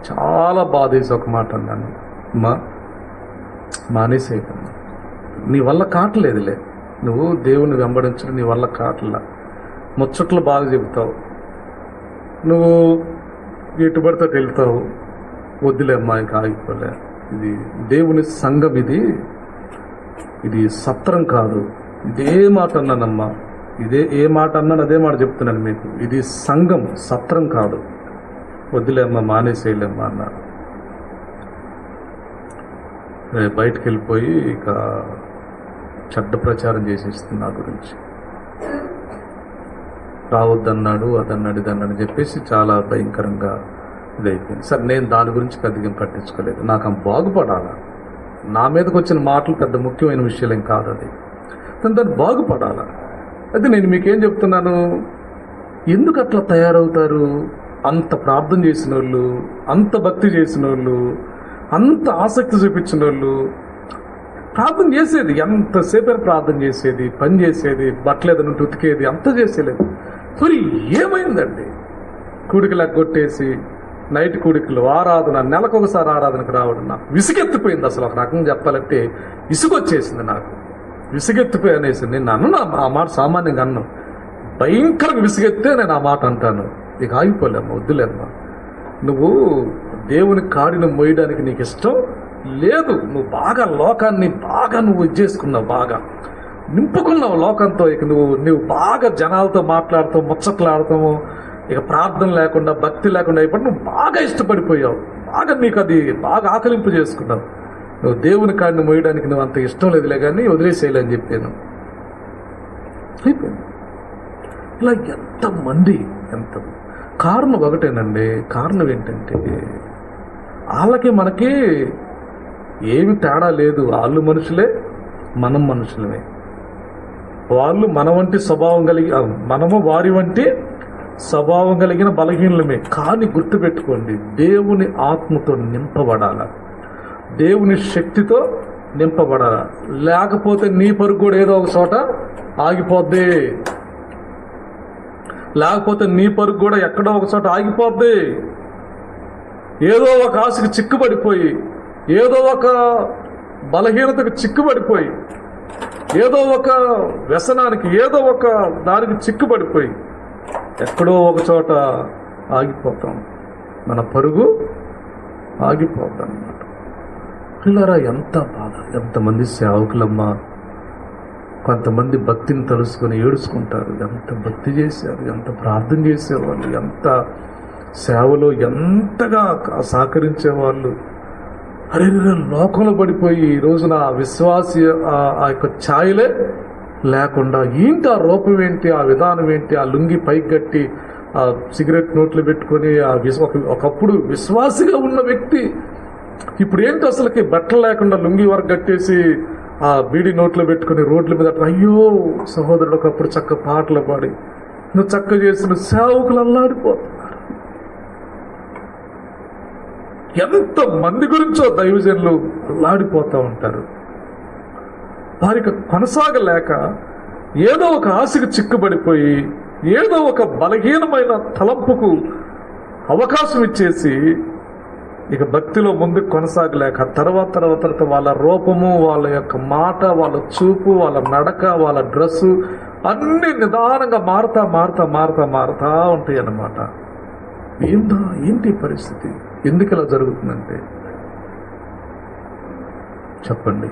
చాలా బాధేసి ఒక మాట అన్నాను, అమ్మా మానేసేయకమ్మా, నీ వల్ల కావట్లేదులే, నువ్వు దేవుని వెంబడించడం నీ వల్ల కావట్లా, ముచ్చట్లు బాగా చెబుతావు, నువ్వు ఎటు పడితే వెళ్తావు, వద్దులే అమ్మా ఇంకా ఆగిపోలే, ఇది దేవుని సంఘం, ఇది సత్రం కాదు. ఇదే మాట అన్నానమ్మా, ఏ మాట అన్నాను అదే మాట చెప్తున్నాను మీకు, ఇది సంఘం, సత్రం కాదు, వద్దులేమ్మా మానేసేయలేమ్మా అన్నారు. బయటకు వెళ్ళిపోయి ఇక చెడ్డ ప్రచారం చేసేస్తుంది నా గురించి. రావద్దన్నాడు, అదన్నాడు, ఇదన్నాడు చెప్పేసి చాలా భయంకరంగా ఇదైపోయింది. సరే నేను దాని గురించి పెద్దగా పట్టించుకోలేదు, నాకు బాగుపడాలా, నా మీదకి వచ్చిన మాటలు పెద్ద ముఖ్యమైన విషయాలేం కాదు, అది దాన్ని బాగుపడాలా. అయితే నేను మీకేం చెప్తున్నాను, ఎందుకు అట్లా తయారవుతారు? అంత ప్రార్థన చేసిన వాళ్ళు, అంత భక్తి చేసిన వాళ్ళు, అంత ఆసక్తి చూపించిన వాళ్ళు, ప్రార్థన చేసేది ఎంతసేపు ప్రార్థన చేసేది, పని చేసేది, బట్టలేదని ఉతికేది, అంత చేసేలేదు. మరి ఏమైందండి? కూడికలకు కొట్టేసి నైట్ కూడికలు, ఆరాధన, నెలకొకసారి ఆరాధనకు రావడం నాకు విసుగెత్తిపోయింది. అసలు ఒక రకంగా చెప్పాలంటే విసుగొచ్చేసింది నాకు. విసిగెత్తిపోయి అనేసి నేను అన్న ఆ మాట సామాన్యంగా అన్నాను, భయంకరంగా విసిగెత్తే నేను ఆ మాట అంటాను. ఇక ఆగిపోలేమ్మా, వద్దులేమ్మా, నువ్వు దేవుని కాడిని మోయడానికి నీకు ఇష్టం లేదు. నువ్వు బాగా లోకాన్ని బాగా నువ్వు ఇచ్చేసుకున్నావు, బాగా నింపుకున్నావు లోకంతో. ఇక నువ్వు బాగా జనాలతో మాట్లాడతావు, ముచ్చట్లాడతావు, ఇక ప్రార్థన లేకుండా భక్తి లేకుండా అయిపోయి నువ్వు బాగా ఇష్టపడిపోయావు, బాగా నీకు అది బాగా ఆకలింపు చేసుకున్నావు. నువ్వు దేవుని కాడిని మోయడానికి నువ్వు అంత ఇష్టం లేదులే కానీ వదిలేసేయాలి అని చెప్పాను. అయిపోయింది. ఇలా ఎంతమంది కారణం ఒకటేనండి. కారణం ఏంటంటే వాళ్ళకి మనకి ఏమి తేడా లేదు. వాళ్ళు మనుషులే, మనం మనుషులమే. వాళ్ళు మన వంటి స్వభావం కలిగి, మనము వారి వంటి స్వభావం కలిగిన బలహీనలమే. కానీ గుర్తుపెట్టుకోండి, దేవుని ఆత్మతో నింపబడాల, దేవుని శక్తితో నింపబడాల. లేకపోతే నీ పరుగు కూడా ఏదో ఒక చోట ఆగిపోద్ది. లేకపోతే నీ పరుగు కూడా ఎక్కడో ఒక చోట ఆగిపోద్ది. ఏదో ఒక ఆశకు చిక్కుబడిపోయి, ఏదో ఒక బలహీనతకు చిక్కుబడిపోయి, ఏదో ఒక వ్యసనానికి, ఏదో ఒక దానికి చిక్కుబడిపోయి ఎక్కడో ఒక చోట ఆగిపోతాం. మన పరుగు ఆగిపోతాం అన్నమాట. పిల్లరా, ఎంత బాధ! ఎంతమంది సేవకులమ్మా, కొంతమంది భక్తిని తలుసుకొని ఏడుచుకుంటారు. ఎంత భక్తి చేశారు, ఎంత ప్రార్థన చేసేవాళ్ళు, ఎంత సేవలో ఎంతగా సహకరించేవాళ్ళు. అరే, లోకంలో పడిపోయి ఈ రోజున విశ్వాసి ఆ యొక్క ఛాయలే లేకుండా, ఏంటి ఆ రూపం ఏంటి, ఆ విధానం ఏంటి, ఆ లుంగి పైకి కట్టి ఆ సిగరెట్ నోట్లు పెట్టుకొని ఒకప్పుడు విశ్వాసిగా ఉన్న వ్యక్తి ఇప్పుడు ఏంటి అసలుకి బట్టలు లేకుండా లుంగి వరకు కట్టేసి ఆ బీడి నోట్లో పెట్టుకుని రోడ్ల మీద, అయ్యో సహోదరుడు ఒకప్పుడు చక్క పాటలు పాడి నువ్వు చక్క చేసిన సేవకులు అల్లాడిపోతున్నారు. ఎంత మంది గురించో దైవజనులు అల్లాడిపోతూ ఉంటారు. వారికి కొనసాగలేక ఏదో ఒక ఆశకు చిక్కుబడిపోయి, ఏదో ఒక బలహీనమైన తలంపుకు అవకాశం ఇచ్చేసి ఇక భక్తిలో ముందుకు కొనసాగలేక తర్వాత వాళ్ళ రూపము, వాళ్ళ యొక్క మాట, వాళ్ళ చూపు, వాళ్ళ నడక, వాళ్ళ డ్రెస్సు అన్నీ నిదానంగా మారుతా ఉంటాయి అన్నమాట. ఏంటి పరిస్థితి? ఎందుకు ఇలా జరుగుతుందంటే చెప్పండి,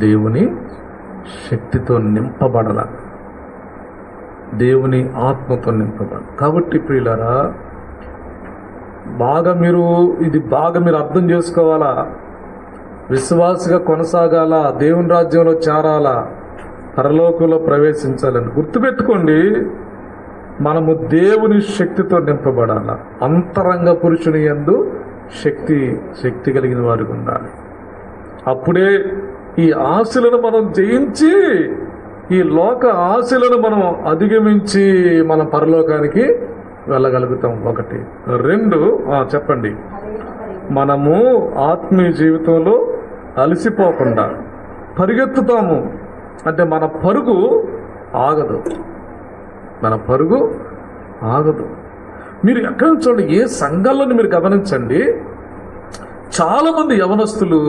దేవుని శక్తితో నింపబడాల, దేవుని ఆత్మతో నింపబడాలి. కాబట్టి ప్రియులారా, మీరు అర్థం చేసుకోవాలా. విశ్వాసగా కొనసాగాల, దేవుని రాజ్యంలో చేరాలా, పరలోకంలో ప్రవేశించాలని గుర్తుపెట్టుకోండి. మనము దేవుని శక్తితో నింపబడాల. అంతరంగ పురుషుని యందు శక్తి కలిగిన వారికి ఉండాలి. అప్పుడే ఈ ఆశలను మనం జయించి, ఈ లోక ఆశలను మనం అధిగమించి మనం పరలోకానికి వెళ్ళగలుగుతాం. 1. 2 చెప్పండి, మనము ఆత్మీయ జీవితంలో అలసిపోకుండా పరిగెత్తుతాము. అంటే మన పరుగు ఆగదు. మీరు ఎక్కడి నుంచి చూడండి, ఏ సంఘాలను మీరు గమనించండి, చాలామంది యవనస్తులు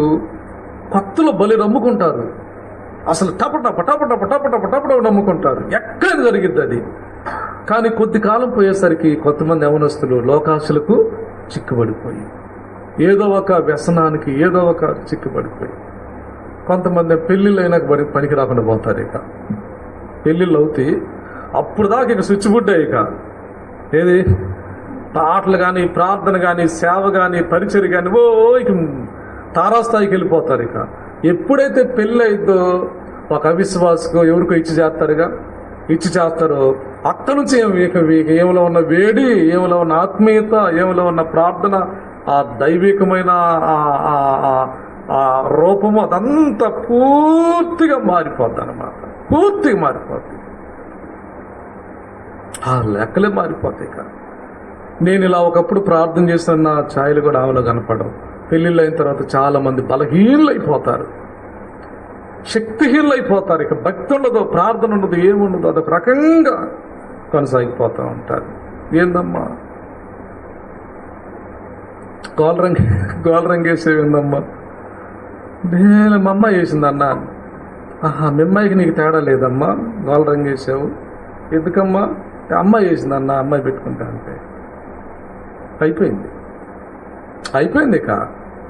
కొత్తలో బలి నమ్ముకుంటారు. అసలు టపటప నమ్ముకుంటారు. ఎక్కడ జరిగిద్ది అది. కానీ కొద్ది కాలం పోయేసరికి కొంతమంది యవనస్తులు లోకాశలకు చిక్కుబడిపోయి, ఏదో ఒక వ్యసనానికి ఏదో ఒక చిక్కుబడిపోయి, కొంతమంది పెళ్ళిళ్ళు అయినాక పనికి రాకుండా పోతారు. ఇక పెళ్ళిళ్ళు అవుతాయి, అప్పుడు దాకా ఇక స్విచ్ బుడ్డే. ఇక ఏది పాటలు కానీ, ప్రార్థన కానీ, సేవ కానీ, పరిచర్య కానీ ఇక తారాస్థాయికి వెళ్ళిపోతారు. ఇక ఎప్పుడైతే పెళ్ళి అయిద్దో ఒక అవిశ్వాసకు ఎవరికో ఇచ్చి చేస్తారో అక్కడి నుంచి ఏమిలో ఉన్న వేడి, ఏమిలో ఉన్న ఆత్మీయత, ఏమిలో ఉన్న ప్రార్థన, ఆ దైవికమైన ఆ రూపము అదంతా పూర్తిగా మారిపోద్ది అన్నమాట. పూర్తిగా మారిపోద్ది. ఆ లెక్కలే మారిపోతాయి. ఇక నేను ఇలా ఒకప్పుడు ప్రార్థన చేసిన నా ఛాయలు కూడా ఆమెలో కనపడవు. పెళ్ళిళ్ళు అయిన తర్వాత చాలా మంది బలహీనలైపోతారు, శక్తిహీనలైపోతారు. ఇక భక్తి ఉండదు, ప్రార్థన ఉండదు, ఏముండదు, అదొక రకంగా కొనసాగిపోతూ ఉంటారు. ఏందమ్మా గోల రంగేసేవిందమ్మా, నేను మా అమ్మ వేసింది అన్న, ఆహా, మీ అమ్మాయికి నీకు తేడా లేదమ్మా, గోల రంగు వేసావు ఎందుకమ్మా, అమ్మాయి వేసింది అన్న, అమ్మాయి పెట్టుకుంటా అంటే అయిపోయింది. ఇక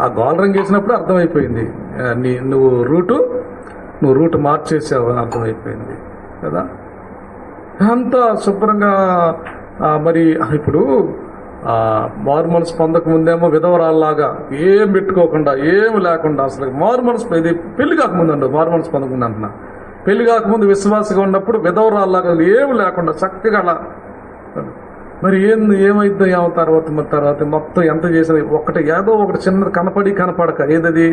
ఆ గోల రంగు వేసినప్పుడు అర్థమైపోయింది, నువ్వు రూటు మార్చేసావు అని అర్థమైపోయింది కదా. అంతా శుభ్రంగా మరి ఇప్పుడు మారు మనసు పొందక ముందేమో విధవరాల్లాగా ఏం పెట్టుకోకుండా ఏమి లేకుండా, అసలు మారు మనసు ఇది పెళ్లి కాకముందు అండి, మారు మనసు పొందకుండా అంటున్నా, పెళ్లి కాకముందు విశ్వాసగా ఉన్నప్పుడు విధవరాల్లాగా ఏమి లేకుండా చక్కగా అలా. మరి ఏమైందో ఏమో తర్వాత మొత్తం ఎంత చేసినా ఏదో ఒకటి చిన్నది కనపడక ఏదది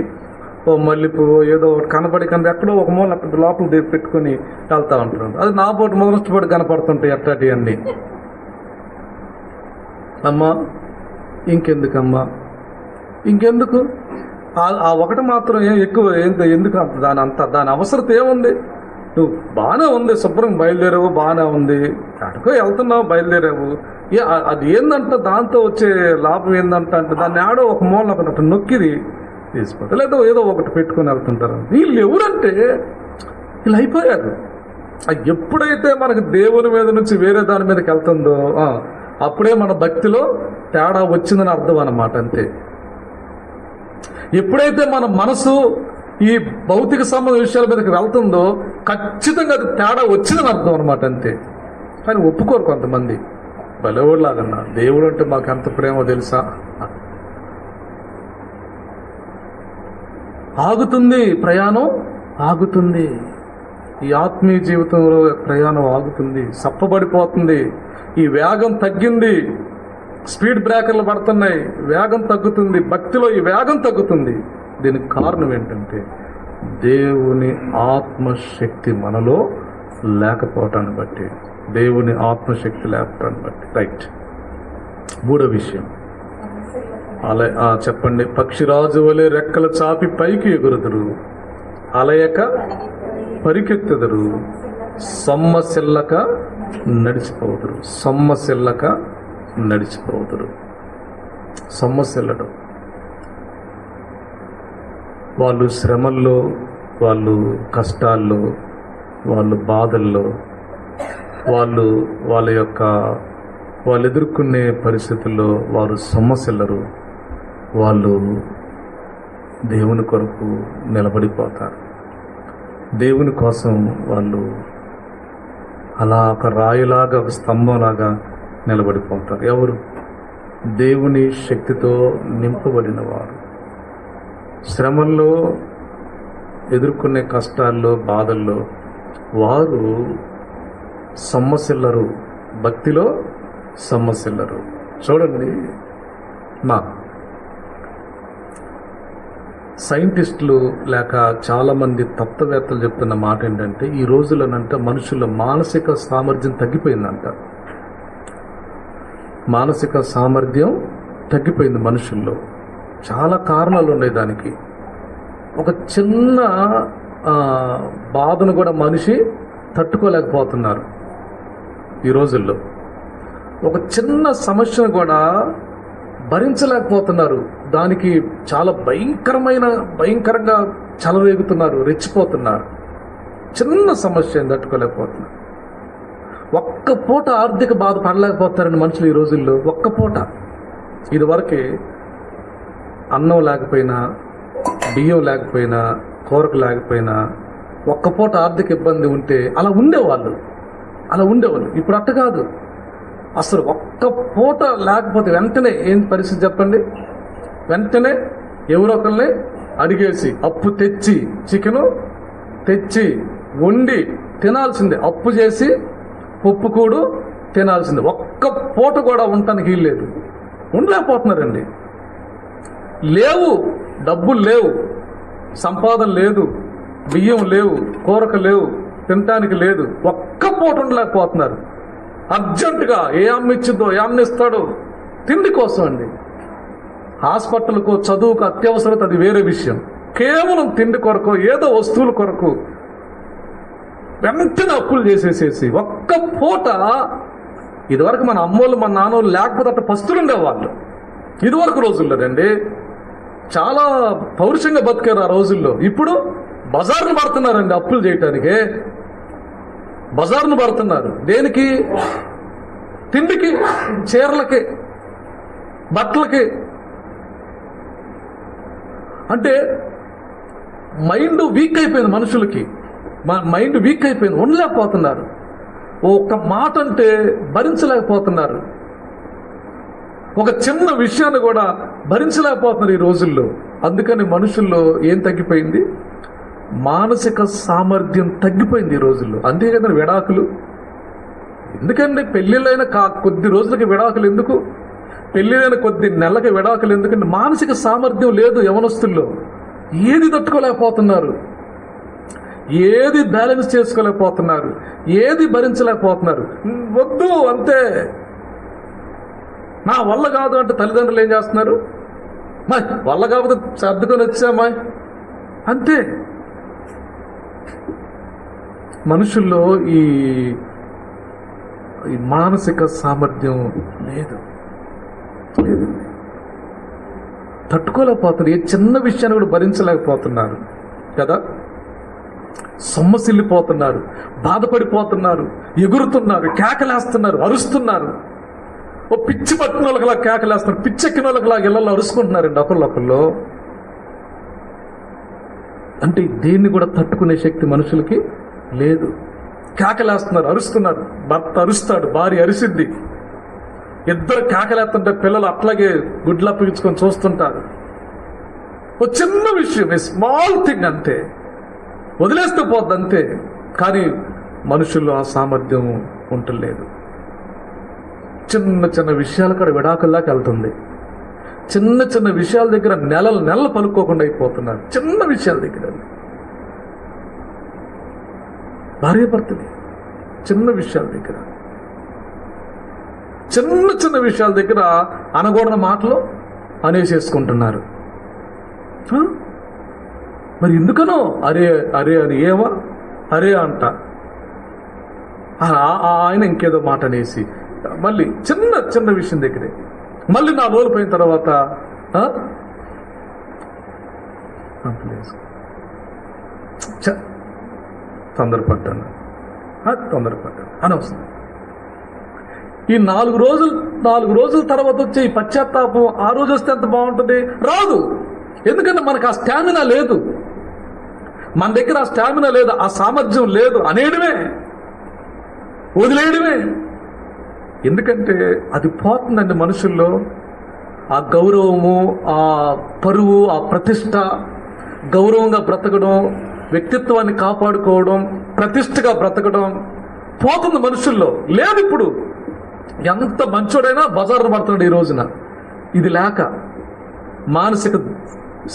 ఓ మల్లెపు ఏదో ఒకటి కనపడి ఎక్కడో ఒక మూల లోపల పెట్టుకొని వెళ్తా ఉంటారు. అది నా పోటు మొదలష్టపడి కనపడుతుంటాయి అట్టాటి అన్నీ. అమ్మా ఇంకెందుకు ఆ ఒకటి మాత్రం ఎక్కువ ఎందుకు దాని అవసరత ఏముంది? నువ్వు బాగానే ఉంది, శుభ్రం బయలుదేరావు, బాగానే ఉంది, అటుకో వెళ్తున్నావు, బయలుదేరావు, అది ఏందంట, దాంతో వచ్చే లాభం ఏందంట అంటే దాన్ని ఆడో ఒక మూల ఒకటి నొక్కిది తీసిపోతే, లేదా ఏదో ఒకటి పెట్టుకొని వెళ్తుంటారు. వీళ్ళు ఎవరంటే వీళ్ళు అయిపోయారు. ఎప్పుడైతే మనకు దేవుని మీద నుంచి వేరే దాని మీదకి వెళ్తుందో అప్పుడే మన భక్తిలో తేడా వచ్చిందని అర్థం అన్నమాట, అంతే. ఎప్పుడైతే మన మనసు ఈ భౌతిక సంబంధ విషయాల మీదకి వెళ్తుందో ఖచ్చితంగా అది తేడా వచ్చిందని అర్థం అనమాట, అంతే. కానీ ఒప్పుకోరు కొంతమంది. బలవుడులాగన్నా దేవుడు అంటే మాకు ఎంత ప్రేమో తెలుసా. ప్రయాణం ఆగుతుంది. ఈ ఆత్మీయ జీవితంలో ప్రయాణం ఆగుతుంది, సప్పబడిపోతుంది. ఈ వేగం తగ్గింది, స్పీడ్ బ్రేకర్లు పడుతున్నాయి, వేగం తగ్గుతుంది, భక్తిలో ఈ వేగం తగ్గుతుంది. దీనికి కారణం ఏంటంటే దేవుని ఆత్మశక్తి మనలో లేకపోవటాన్ని బట్టి, దేవుని ఆత్మశక్తి లేకపోవటాన్ని బట్టి. రైట్. మూడో విషయం చెప్పండి. పక్షిరాజు వలె రెక్కలు చాపి పైకి ఎగురుదురు, అలయక పరికెత్తుదురు, సొమ్మసిల్లక నడిచిపోదురు. సొమ్మసిల్లడం, వాళ్ళు శ్రమల్లో, వాళ్ళు కష్టాల్లో, వాళ్ళు బాధల్లో, వాళ్ళు ఎదుర్కొనే పరిస్థితుల్లో వారు సొమ్మసిల్లరు. వాళ్ళు దేవుని కొరకు నిలబడిపోతారు. దేవుని కోసం వాళ్ళు అలా ఒక రాయిలాగా, ఒక స్తంభంలాగా నిలబడిపోతారు. ఎవరు? దేవుని శక్తితో నింపబడిన వారు. శ్రమల్లో, ఎదుర్కొనే కష్టాల్లో, బాధల్లో వారు సొమ్మసిల్లరు, భక్తిలో సొమ్మసిల్లరు. చూడండి, సైంటిస్టులు లేక చాలామంది తత్వవేత్తలు చెప్తున్న మాట ఏంటంటే, ఈ రోజులనంట మనుషుల మానసిక సామర్థ్యం తగ్గిపోయిందంట. మానసిక సామర్థ్యం తగ్గిపోయింది మనుషుల్లో. చాలా కారణాలు ఉన్నాయి దానికి. ఒక చిన్న బాధను కూడా మనిషి తట్టుకోలేకపోతున్నారు ఈ రోజుల్లో. ఒక చిన్న సమస్యను కూడా భరించలేకపోతున్నారు. దానికి చాలా భయంకరంగా చెలరేగుతున్నారు, రెచ్చిపోతున్నారు. చిన్న సమస్యను తట్టుకోలేకపోతున్నారు. ఒక్క పూట ఆర్థిక బాధ పడలేకపోతారని మనుషులు ఈ రోజుల్లో. ఒక్క పూట. ఇదివరకే అన్నం లేకపోయినా, బియ్యం లేకపోయినా, కూరకు లేకపోయినా, ఒక్క పూట ఆర్థిక ఇబ్బంది ఉంటే అలా ఉండేవాళ్ళు. ఇప్పుడు అట్ట కాదు. అసలు ఒక్క పూట లేకపోతే వెంటనే ఏం పరిస్థితి చెప్పండి? వెంటనే ఎవరో ఒకరిని అడిగేసి అప్పు తెచ్చి, చికెను తెచ్చి వండి తినాల్సిందే. అప్పు చేసి ఉప్పుకూడు తినాల్సిందే. ఒక్క పూట కూడా ఉండటానికి వీల్లేదు. ఉండలేకపోతున్నారండి. డబ్బులు లేవు, సంపాదన లేదు, బియ్యం లేవు, కూరక లేవు, తినటానికి లేదు. ఒక్క పూట ఉండలేకపోతున్నారు. అర్జెంటుగా ఏ అమ్మ ఇచ్చిందో, ఏ అమ్మ ఇస్తాడో తిండి కోసం అండి. హాస్పిటల్కు, చదువుకు అత్యవసరత అది వేరే విషయం. కేవలం తిండి కొరకు, ఏదో వస్తువుల కొరకు వెంటనే అప్పులు చేసేసేసి ఒక్క పూట. ఇదివరకు మన అమ్మోళ్ళు, మన నాన్నోళ్ళు లేకపోతే అట్ట పస్తులు ఉండేవాళ్ళు. ఇదివరకు రోజుల్లోనండి చాలా పౌరుషంగా బతికారు ఆ రోజుల్లో. ఇప్పుడు బజార్ను పడుతున్నారండి అప్పులు చేయటానికి. బజార్ను పడుతున్నారు దేనికి? తిండికి, చీరలకి, బట్టలకి. అంటే మైండ్ వీక్ అయిపోయింది మనుషులకి. మైండ్ వీక్ అయిపోయింది, ఉండలేకపోతున్నారు. ఒక్క మాట అంటే భరించలేకపోతున్నారు. ఒక చిన్న విషయాన్ని కూడా భరించలేకపోతున్నారు ఈ రోజుల్లో. అందుకని మనుషుల్లో ఏం తగ్గిపోయింది? మానసిక సామర్థ్యం తగ్గిపోయింది ఈ రోజుల్లో. అంతే కదండి విడాకులు. ఎందుకండి పెళ్ళిళ్ళైన కొద్ది రోజులకి విడాకులు ఎందుకు? పెళ్ళిళ్ళైన కొద్ది నెలలకి విడాకులు ఎందుకంటే మానసిక సామర్థ్యం లేదు యవనస్తుల్లో. ఏది తట్టుకోలేకపోతున్నారు, ఏది బ్యాలెన్స్ చేసుకోలేకపోతున్నారు, ఏది భరించలేకపోతున్నారు. వద్దు అంతే, నా వల్ల కాదు అంటే తల్లిదండ్రులు ఏం చేస్తున్నారు? మా వల్ల కాకపోతే సర్దుకొని వచ్చామా అంతే. మనుషుల్లో ఈ మానసిక సామర్థ్యం లేదు, తట్టుకోలేకపోతున్నారు. ఏ చిన్న విషయాన్ని కూడా భరించలేకపోతున్నారు కదా. సొమ్మసిల్లిపోతున్నారు, బాధపడిపోతున్నారు, ఎగురుతున్నారు, కేకలేస్తున్నారు, అరుస్తున్నారు. ఓ పిచ్చి పట్టిన వాళ్ళకిలా కేకలేస్తున్నారు, పిచ్చెక్కిన వాళ్ళకిలా ఇళ్లలో అరుచుకుంటున్నారండి ఒకళ్ళొకళ్ళు. అంటే దేన్ని కూడా తట్టుకునే శక్తి మనుషులకి లేదు. కేకలేస్తున్నారు, అరుస్తున్నారు. భర్త అరుస్తాడు, భార్య అరిసిద్ది. ఇద్దరు కేకలేస్తుంటే పిల్లలు అట్లాగే గుడ్లు అప్పగించుకొని చూస్తుంటారు. ఓ చిన్న విషయం, స్మాల్ థింగ్ అంతే, వదిలేస్తే పోద్ది అంతే. కానీ మనుషుల్లో ఆ సామర్థ్యం ఉండలేదు. చిన్న చిన్న విషయాలు కూడా విడాకుల్లాకి వెళ్తుంది. చిన్న చిన్న విషయాల దగ్గర నెలలు పలుకోకుండా అయిపోతున్నారు. చిన్న విషయాల దగ్గర భార్య భర్తని చిన్న విషయాల దగ్గర, చిన్న విషయాల దగ్గర అనకూడని మాటలు అనేసేసుకుంటున్నారు. మరి ఎందుకనో అరే అరే అని ఏవా అరే అంట, ఆయన ఇంకేదో మాట అనేసి మళ్ళీ చిన్న విషయం దగ్గరే మళ్ళీ 4 రోజులు పోయిన తర్వాత తొందరపడ్డాను అనవసరం. ఈ 4 రోజుల తర్వాత వచ్చే ఈ పశ్చాత్తాపం ఆ రోజు వస్తే ఎంత బాగుంటుంది? రాదు. ఎందుకంటే మనకు ఆ స్టామినా లేదు, మన దగ్గర ఆ స్టామినా లేదు, ఆ సామర్థ్యం లేదు. అనేయడమే, వదిలేయడమే. ఎందుకంటే అది పోతుందండి మనుషుల్లో. ఆ గౌరవము, ఆ పరువు, ఆ ప్రతిష్ట, గౌరవంగా బ్రతకడం, వ్యక్తిత్వాన్ని కాపాడుకోవడం, ప్రతిష్టగా బ్రతకడం పోతుంది మనుషుల్లో. లేదు. ఇప్పుడు ఎంత మంచోడైనా బజార్ను పడుతున్నాడు ఈ రోజున. ఇది లేక, మానసిక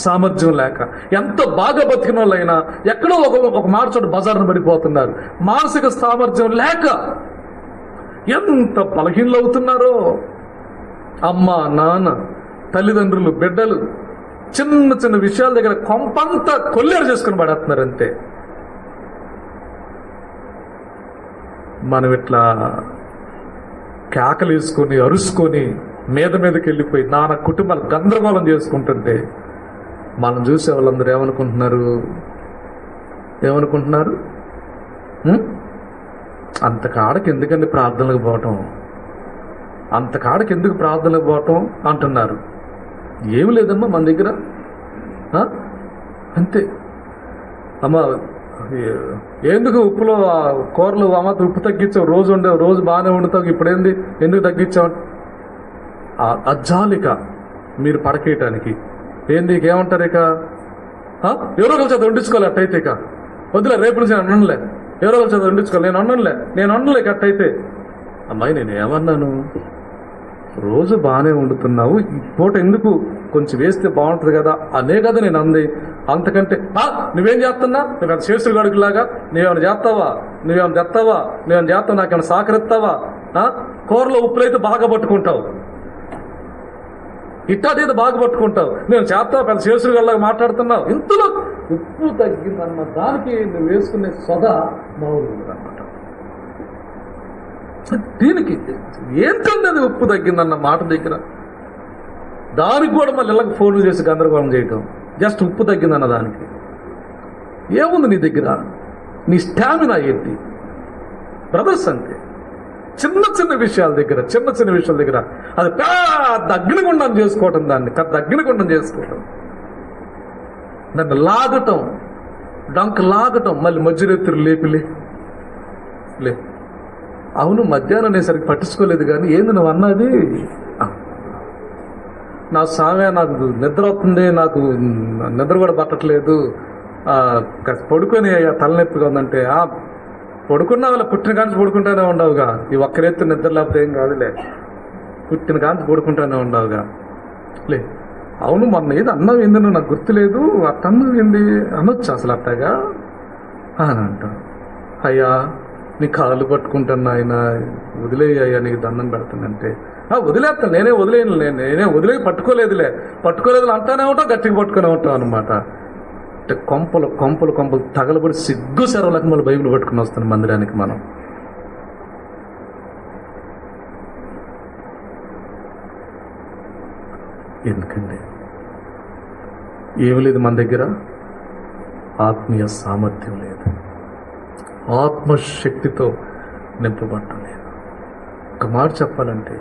సామర్థ్యం లేక. ఎంత బాగా బతికిన వాళ్ళైనా ఎక్కడో ఒక మార్చోడు బజార్ను పడిపోతున్నారు. మానసిక సామర్థ్యం లేక ఎంత బలహీనలు అవుతున్నారో. అమ్మ, నాన్న, తల్లిదండ్రులు, బిడ్డలు చిన్న విషయాల దగ్గర కొంపంతా కొల్లేరు చేసుకుని పడేస్తున్నారు అంతే. మనం ఇట్లా కేకలు వేసుకొని అరుసుకొని మీదకి వెళ్ళిపోయి నాన్న కుటుంబాలు గందరగోళం చేసుకుంటుంటే మనం చూసే వాళ్ళందరూ ఏమనుకుంటున్నారు? అంతకాడకి ఎందుకండి ప్రార్థనలకు పోవటం, అంతకాడకి ఎందుకు ప్రార్థనలకు పోవటం అంటున్నారు. ఏమి లేదమ్మా మన దగ్గర అంతే. అమ్మ ఎందుకు ఉప్పులో కూరలు అమ్మ ఉప్పు తగ్గించావు, రోజు బాగానే వండుతావు, ఇప్పుడేంది ఎందుకు తగ్గించావు? అజ్జాలిక మీరు పడకేయటానికి ఏంది? ఏమంటారు ఇక? ఎవరో కలిసి అది వండించుకోవాలి అట్టయితే. ఇక వద్దులే, రేపు నుంచి నేను అనలే, ఎవరో కలిసి అది వండించుకోవాలి, నేను అనలే అట్టయితే. అమ్మాయి నేను ఏమన్నాను? రోజు బాగానే వండుతున్నావు, ఈ పూట ఎందుకు కొంచెం వేస్తే బాగుంటుంది కదా అనే కదా నేను అంది. అంతకంటే నువ్వేం చేస్తున్నా, నువ్వు శేషుడు గడుగులాగా నువ్వేమైనా చేస్తావా, నువ్వేమైనా చేస్తావు, నాకేమైనా సహకరిస్తావా? కూరలో ఉప్పులైతే బాగా పట్టుకుంటావు, ఇట్టాదైతే బాగా పట్టుకుంటావు, నేను చేస్తావు, పెద్ద శేషుడు గడిలాగా మాట్లాడుతున్నావు. ఇంతలో ఉప్పు తగ్గిందన్న దానికి నువ్వు వేసుకునే సొద మామూలు అనమాట. దీనికి ఏంటండి అది ఉప్పు తగ్గిందన్న మాట దగ్గర? దానికి కూడా మళ్ళీ ఇళ్ళకి ఫోన్లు చేసి గందరగోళం చేయటం, జస్ట్ ఉప్పు తగ్గిందన్న దానికి. ఏముంది నీ దగ్గర? నీ స్టామినా ఏంటి? బ్రదర్స్ అంటే చిన్న చిన్న విషయాల దగ్గర అది పెద్ద అగ్నిగుండం చేసుకోవటం, దాన్ని పెద్ద అగ్నిగుండం చేసుకోవటం, దాన్ని లాగటం, డంక్ లాగటం, మళ్ళీ మధ్యరేత్రులు లేపిలే లే. అవును, మధ్యాహ్నం నేను సరిగ్గా పట్టించుకోలేదు, కానీ ఏంది నువ్వు అన్నది? నా సామె, నాకు నిద్ర వస్తుంది, నాకు నిద్ర కూడా పట్టట్లేదు, పడుకొని తలనొప్పిగా ఉందంటే, పడుకున్నావులే, పుట్టిన కాంచి పడుకుంటానే ఉండవుగా, ఈ ఒక్కరెత్తు నిద్ర లేకపోతే ఏం కాదులే, పుట్టిన కాంచి పడుకుంటానే ఉండవుగా లే. అవును, మొన్న ఏది అన్నం ఏంది, నాకు గుర్తులేదు, అట్టన్నం ఏంది అనొచ్చు అసలు అట్టగా అని అంటాం. అయ్యా నీ కాళ్ళు పట్టుకుంటాను ఆయన, వదిలేయ్యా, నీకు దండం పెడతానంటే వదిలేస్తాను, నేనే పట్టుకోలేదు అంటానే ఉంటాం, గట్టిగా పట్టుకునే ఉంటాం అనమాట. అంటే కొంపలు తగలబడి సిగ్గు సెరవులకు మళ్ళీ బైబిల్ పట్టుకుని వస్తాను మందిరానికి మనం. ఎందుకండి? ఏమి లేదు మన దగ్గర, ఆత్మీయ సామర్థ్యం లేదు, ఆత్మశక్తితో నింపబడటం లేదు. ఒక మాట చెప్పాలంటే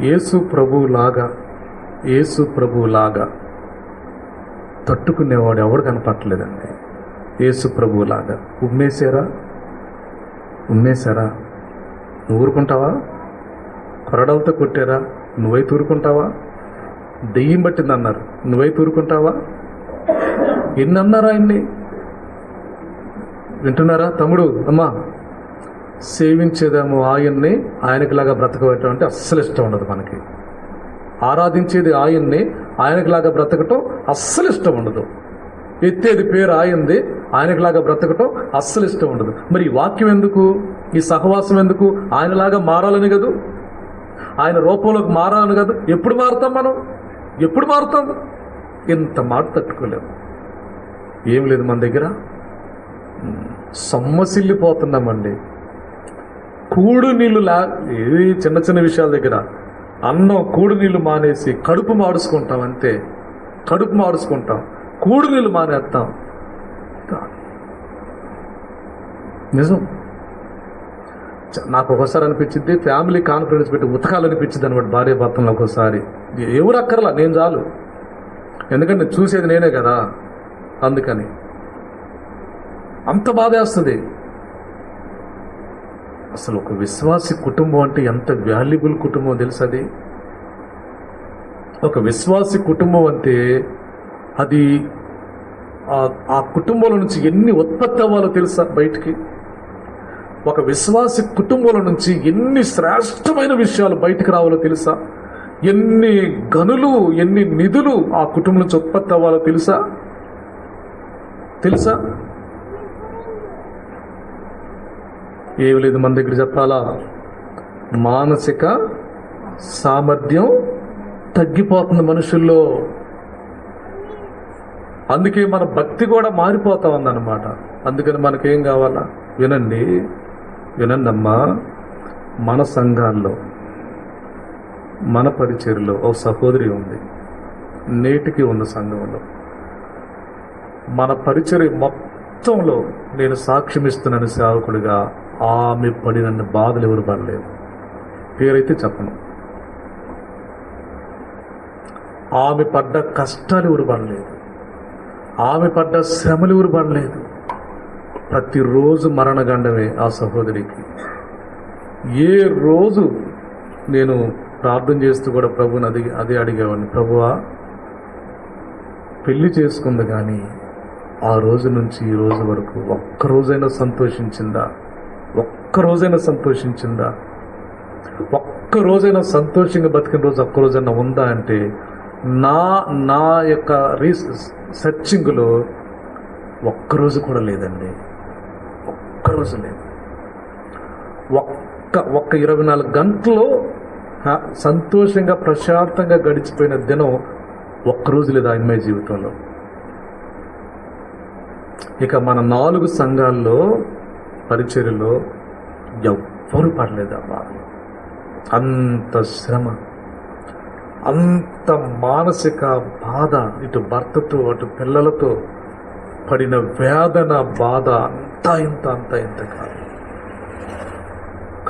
యేసు ప్రభువులాగా తట్టుకునేవాడు ఎవడు కనపట్టలేదండి. యేసు ప్రభువులాగా ఉమ్మేశారా? నువ్వు ఊరుకుంటావా? కొరడలతో కొట్టారా? నువ్వైతే ఊరుకుంటావా? దెయ్యం పట్టింది అన్నారు, నువ్వైతే ఊరుకుంటావా? ఎన్ని అన్నారా ఆయన్ని? వింటున్నారా తమ్ముడు, అమ్మా? సేవించేదేమో ఆయన్ని, ఆయనకిలాగా బ్రతకబెట్టడం అంటే అస్సలు ఇష్టం ఉండదు మనకి. ఆరాధించేది ఆయన్ని, ఆయనకిలాగా బ్రతకటం అస్సలు ఇష్టం ఉండదు. ఎత్తేది పేరు ఆయంది, ఆయనకిలాగా బ్రతకటం అస్సలు ఇష్టం ఉండదు. మరి ఈ వాక్యం ఎందుకు? ఈ సహవాసం ఎందుకు? ఆయనలాగా మారాలని కదూ, ఆయన రూపంలోకి మారాలని కాదు. ఎప్పుడు మారుతాం మనం? ఇంత మాట తట్టుకోలేము. ఏం లేదు మన దగ్గర, సొమ్మసిల్లిపోతున్నామండి. కూడు నీళ్ళు ఏది చిన్న చిన్న విషయాల దగ్గర అన్నం కూడు నీళ్ళు మానేసి కడుపు మాడుచుకుంటాం, అంతే. కూడు నీళ్ళు మానేస్తాం. నిజం. నాకు ఒకసారి అనిపించింది, ఫ్యామిలీ కాన్ఫరెన్స్ పెట్టి ఉతకాలనిపించింది అనమాట భార్య భర్తలు. ఒక్కోసారి ఎవరు అక్కర్లా, నేను చాలు, ఎందుకంటే చూసేది నేనే కదా, అందుకని అంత బాధేస్తుంది. అసలు ఒక విశ్వాసి కుటుంబం అంటే ఎంత వాల్యుబుల్ కుటుంబం తెలుసు. అది ఒక విశ్వాసి కుటుంబం అంటే అది ఆ కుటుంబంలో నుంచి ఎన్ని ఉత్పత్తి అవ్వాలో తెలుసా బయటికి. ఒక విశ్వాసి కుటుంబంలో నుంచి ఎన్ని శ్రేష్టమైన విషయాలు బయటికి రావాలో తెలుసా. ఎన్ని గనులు, ఎన్ని నిధులు ఆ కుటుంబం నుంచి ఉత్పత్తి అవ్వాలో తెలుసా. ఏమి లేదు మన దగ్గర చెప్పాలా, మానసిక సామర్థ్యం తగ్గిపోతుంది మనుషుల్లో. అందుకే మన భక్తి కూడా మారిపోతా ఉందన్నమాట. అందుకని మనకేం కావాలా? వినండి అమ్మా, మన సంఘాల్లో, మన పరిచర్లో ఓ సహోదరి ఉంది, నేటికి ఉన్న సంఘంలో. మన పరిచర్య మొత్తంలో నేను సాక్ష్యమిస్తున్నాను సేవకుడిగా, ఆమె పడిన బాధలు ఎవరు పడలేదు. పేరైతే చెప్పను. ఆమె పడ్డ కష్టాలు ఎవరు పడలేదు, ఆమె పడ్డ శ్రమలు ఎవరు పడలేదు. ప్రతిరోజు మరణగండమే ఆ సహోదరికి. ఏ రోజు నేను ప్రార్థన చేస్తూ కూడా ప్రభుని అదే అడిగేవాడిని, ప్రభువా పెళ్లి చేసుకుంది కానీ ఆ రోజు నుంచి ఈ రోజు వరకు ఒక్కరోజైనా సంతోషించిందా? ఒక్కరోజైనా సంతోషంగా బతికిన రోజు ఒక్కరోజైనా ఉందా అంటే నా యొక్క సెర్చింగ్లో ఒక్కరోజు కూడా లేదండి. ఒక్కరోజు లేదు. ఒక్క 24 గంటల్లో సంతోషంగా ప్రశాంతంగా గడిచిపోయిన దినం ఒక్కరోజు లేదు ఆ అమ్మాయి జీవితంలో. ఇక మన 4 సంఘాల్లో పరిచర్యలో ఎవ్వరూ పడలేదు అమ్మా. అంత శ్రమ, అంత మానసిక బాధ, ఇటు భర్తతో అటు పిల్లలతో పడిన వేదన బాధ అంతా ఇంత కాదు.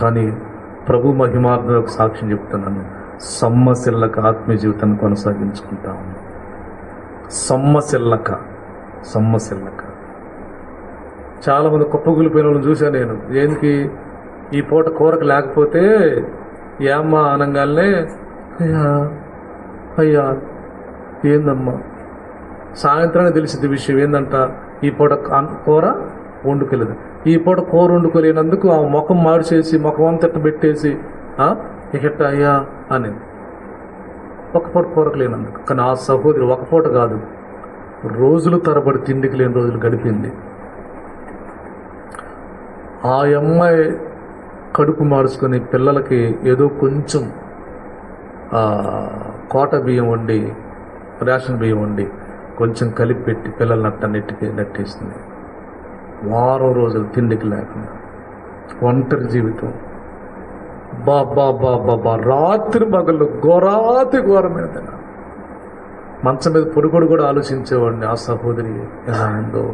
కానీ ప్రభు మహిమాత్మకు సాక్ష్యం చెప్తున్నాను, సొమ్మసిల్లక ఆత్మీయ జీవితాన్ని కొనసాగించుకుంటాము. సొమ్మసిల్లక చాలామంది కుప్పగూలిపోయిన వాళ్ళని చూశాను నేను. ఏంటి ఈ పూట కూరకు లేకపోతే ఏమ్మా అనగానే అయ్యా ఏందమ్మా, సాయంత్రానికి తెలిసింది విషయం ఏందంట, ఈ పూట కూర వండుకోలేదు. ఈ పూట కూర వండుకోలేనందుకు ఆ ముఖం మార్చేసి ముఖం అంతట పెట్టేసి ఇహట అయ్యా అని ఒక పూట కూరకు లేనందుకు. కానీ ఆ సహోదరి ఒక పూట కాదు, రోజులు తరబడి తిండికి లేని రోజులు గడిపింది. ఆ అమ్మాయి కడుపు మార్చుకొని పిల్లలకి ఏదో కొంచెం కోట బియ్యం వండి, రేషన్ బియ్యం వండి కొంచెం కలిపి పెట్టి పిల్లల్ని అట్టన్నిటికీ నెట్టేసింది. వారం రోజులు తిండికి లేకుండా ఒంటరి జీవితం. బాబా రాత్రి పగళ్ళు ఘోరమైన మంచం మీద పొడిగొడు కూడా ఆలోచించేవాడిని. ఆ సహోదరి ఎలా ఉందో,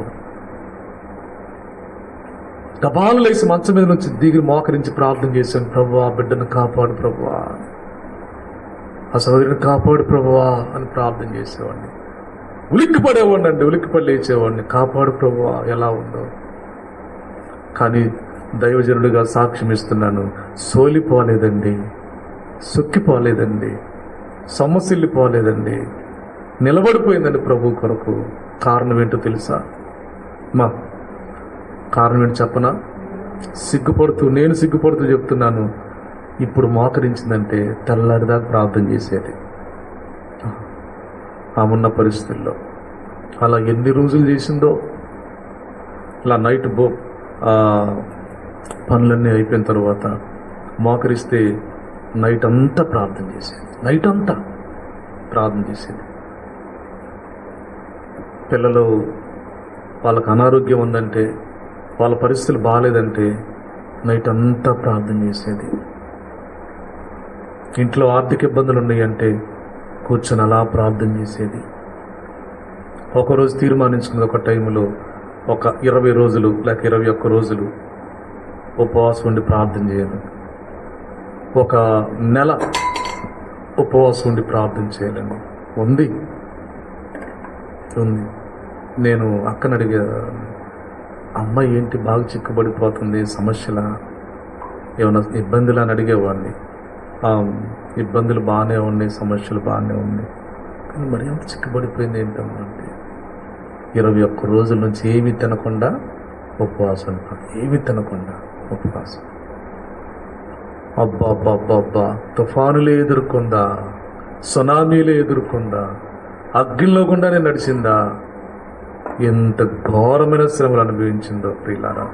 గబాలు లేసి మంచం మీద నుంచి దిగి మోకరించి ప్రార్థన చేశాను, ప్రభువా బిడ్డను కాపాడు ప్రభువా, ఆ సహోదరిని కాపాడు ప్రభువా అని ప్రార్థన చేసేవాడిని. ఉలిక్కిపడి లేచేవాడిని, కాపాడు ప్రభువా ఎలా ఉందో. కానీ దైవజనుడిగా సాక్ష్యం ఇస్తున్నాను, సోలిపోలేదండి, సొక్కిపోలేదండి, సొమ్మసిల్లిపోలేదండి, నిలబడిపోయిందండి ప్రభు కొరకు. కారణం ఏంటో తెలుసా? కారణం ఏంటి చెప్పనా? నేను సిగ్గుపడుతూ చెప్తున్నాను. ఇప్పుడు మోకరించిందంటే తెల్లారిదాకా ప్రార్థన చేసేది ఆమెన్న పరిస్థితుల్లో. అలా ఎన్ని రోజులు చేసిందో. అలా నైట్ పనులన్నీ అయిపోయిన తర్వాత మోకరిస్తే నైట్ అంతా ప్రార్థన చేసేది. పిల్లలు వాళ్ళకు అనారోగ్యం ఉందంటే, వాళ్ళ పరిస్థితులు బాగాలేదంటే నైట్ అంతా ప్రార్థన చేసేది. ఇంట్లో ఆర్థిక ఇబ్బందులు ఉన్నాయంటే కూర్చొని అలా ప్రార్థన చేసేది. ఒకరోజు తీర్మానించుకున్నది, ఒక టైంలో ఒక 20 రోజులు లేక 21 రోజులు ఉపవాసం ఉండి ప్రార్థన చేయను, ఒక నెల ఉపవాసం ఉండి ప్రార్థన చేయలేను. ఉంది. నేను అక్కని అడిగా, అమ్మాయి ఏంటి బాగా చిక్కుబడిపోతుంది, సమస్యల ఏమైనా ఇబ్బందులు అని అడిగేవాడిని. ఇబ్బందులు బాగానే ఉన్నాయి, సమస్యలు బాగానే ఉన్నాయి, కానీ మరి అంత చిక్కుబడిపోయింది ఏంటమ్మా అంటే 21 రోజుల నుంచి ఏమీ తినకుండా ఉపవాసం. అబ్బా తుఫానులే ఎదుర్కొందా, సునామీలే ఎదుర్కొందా, అగ్నిలో గుండానే నడిచిందా, ఎంత ఘోరమైన శ్రమలు అనుభవించిందో ప్రియులారా.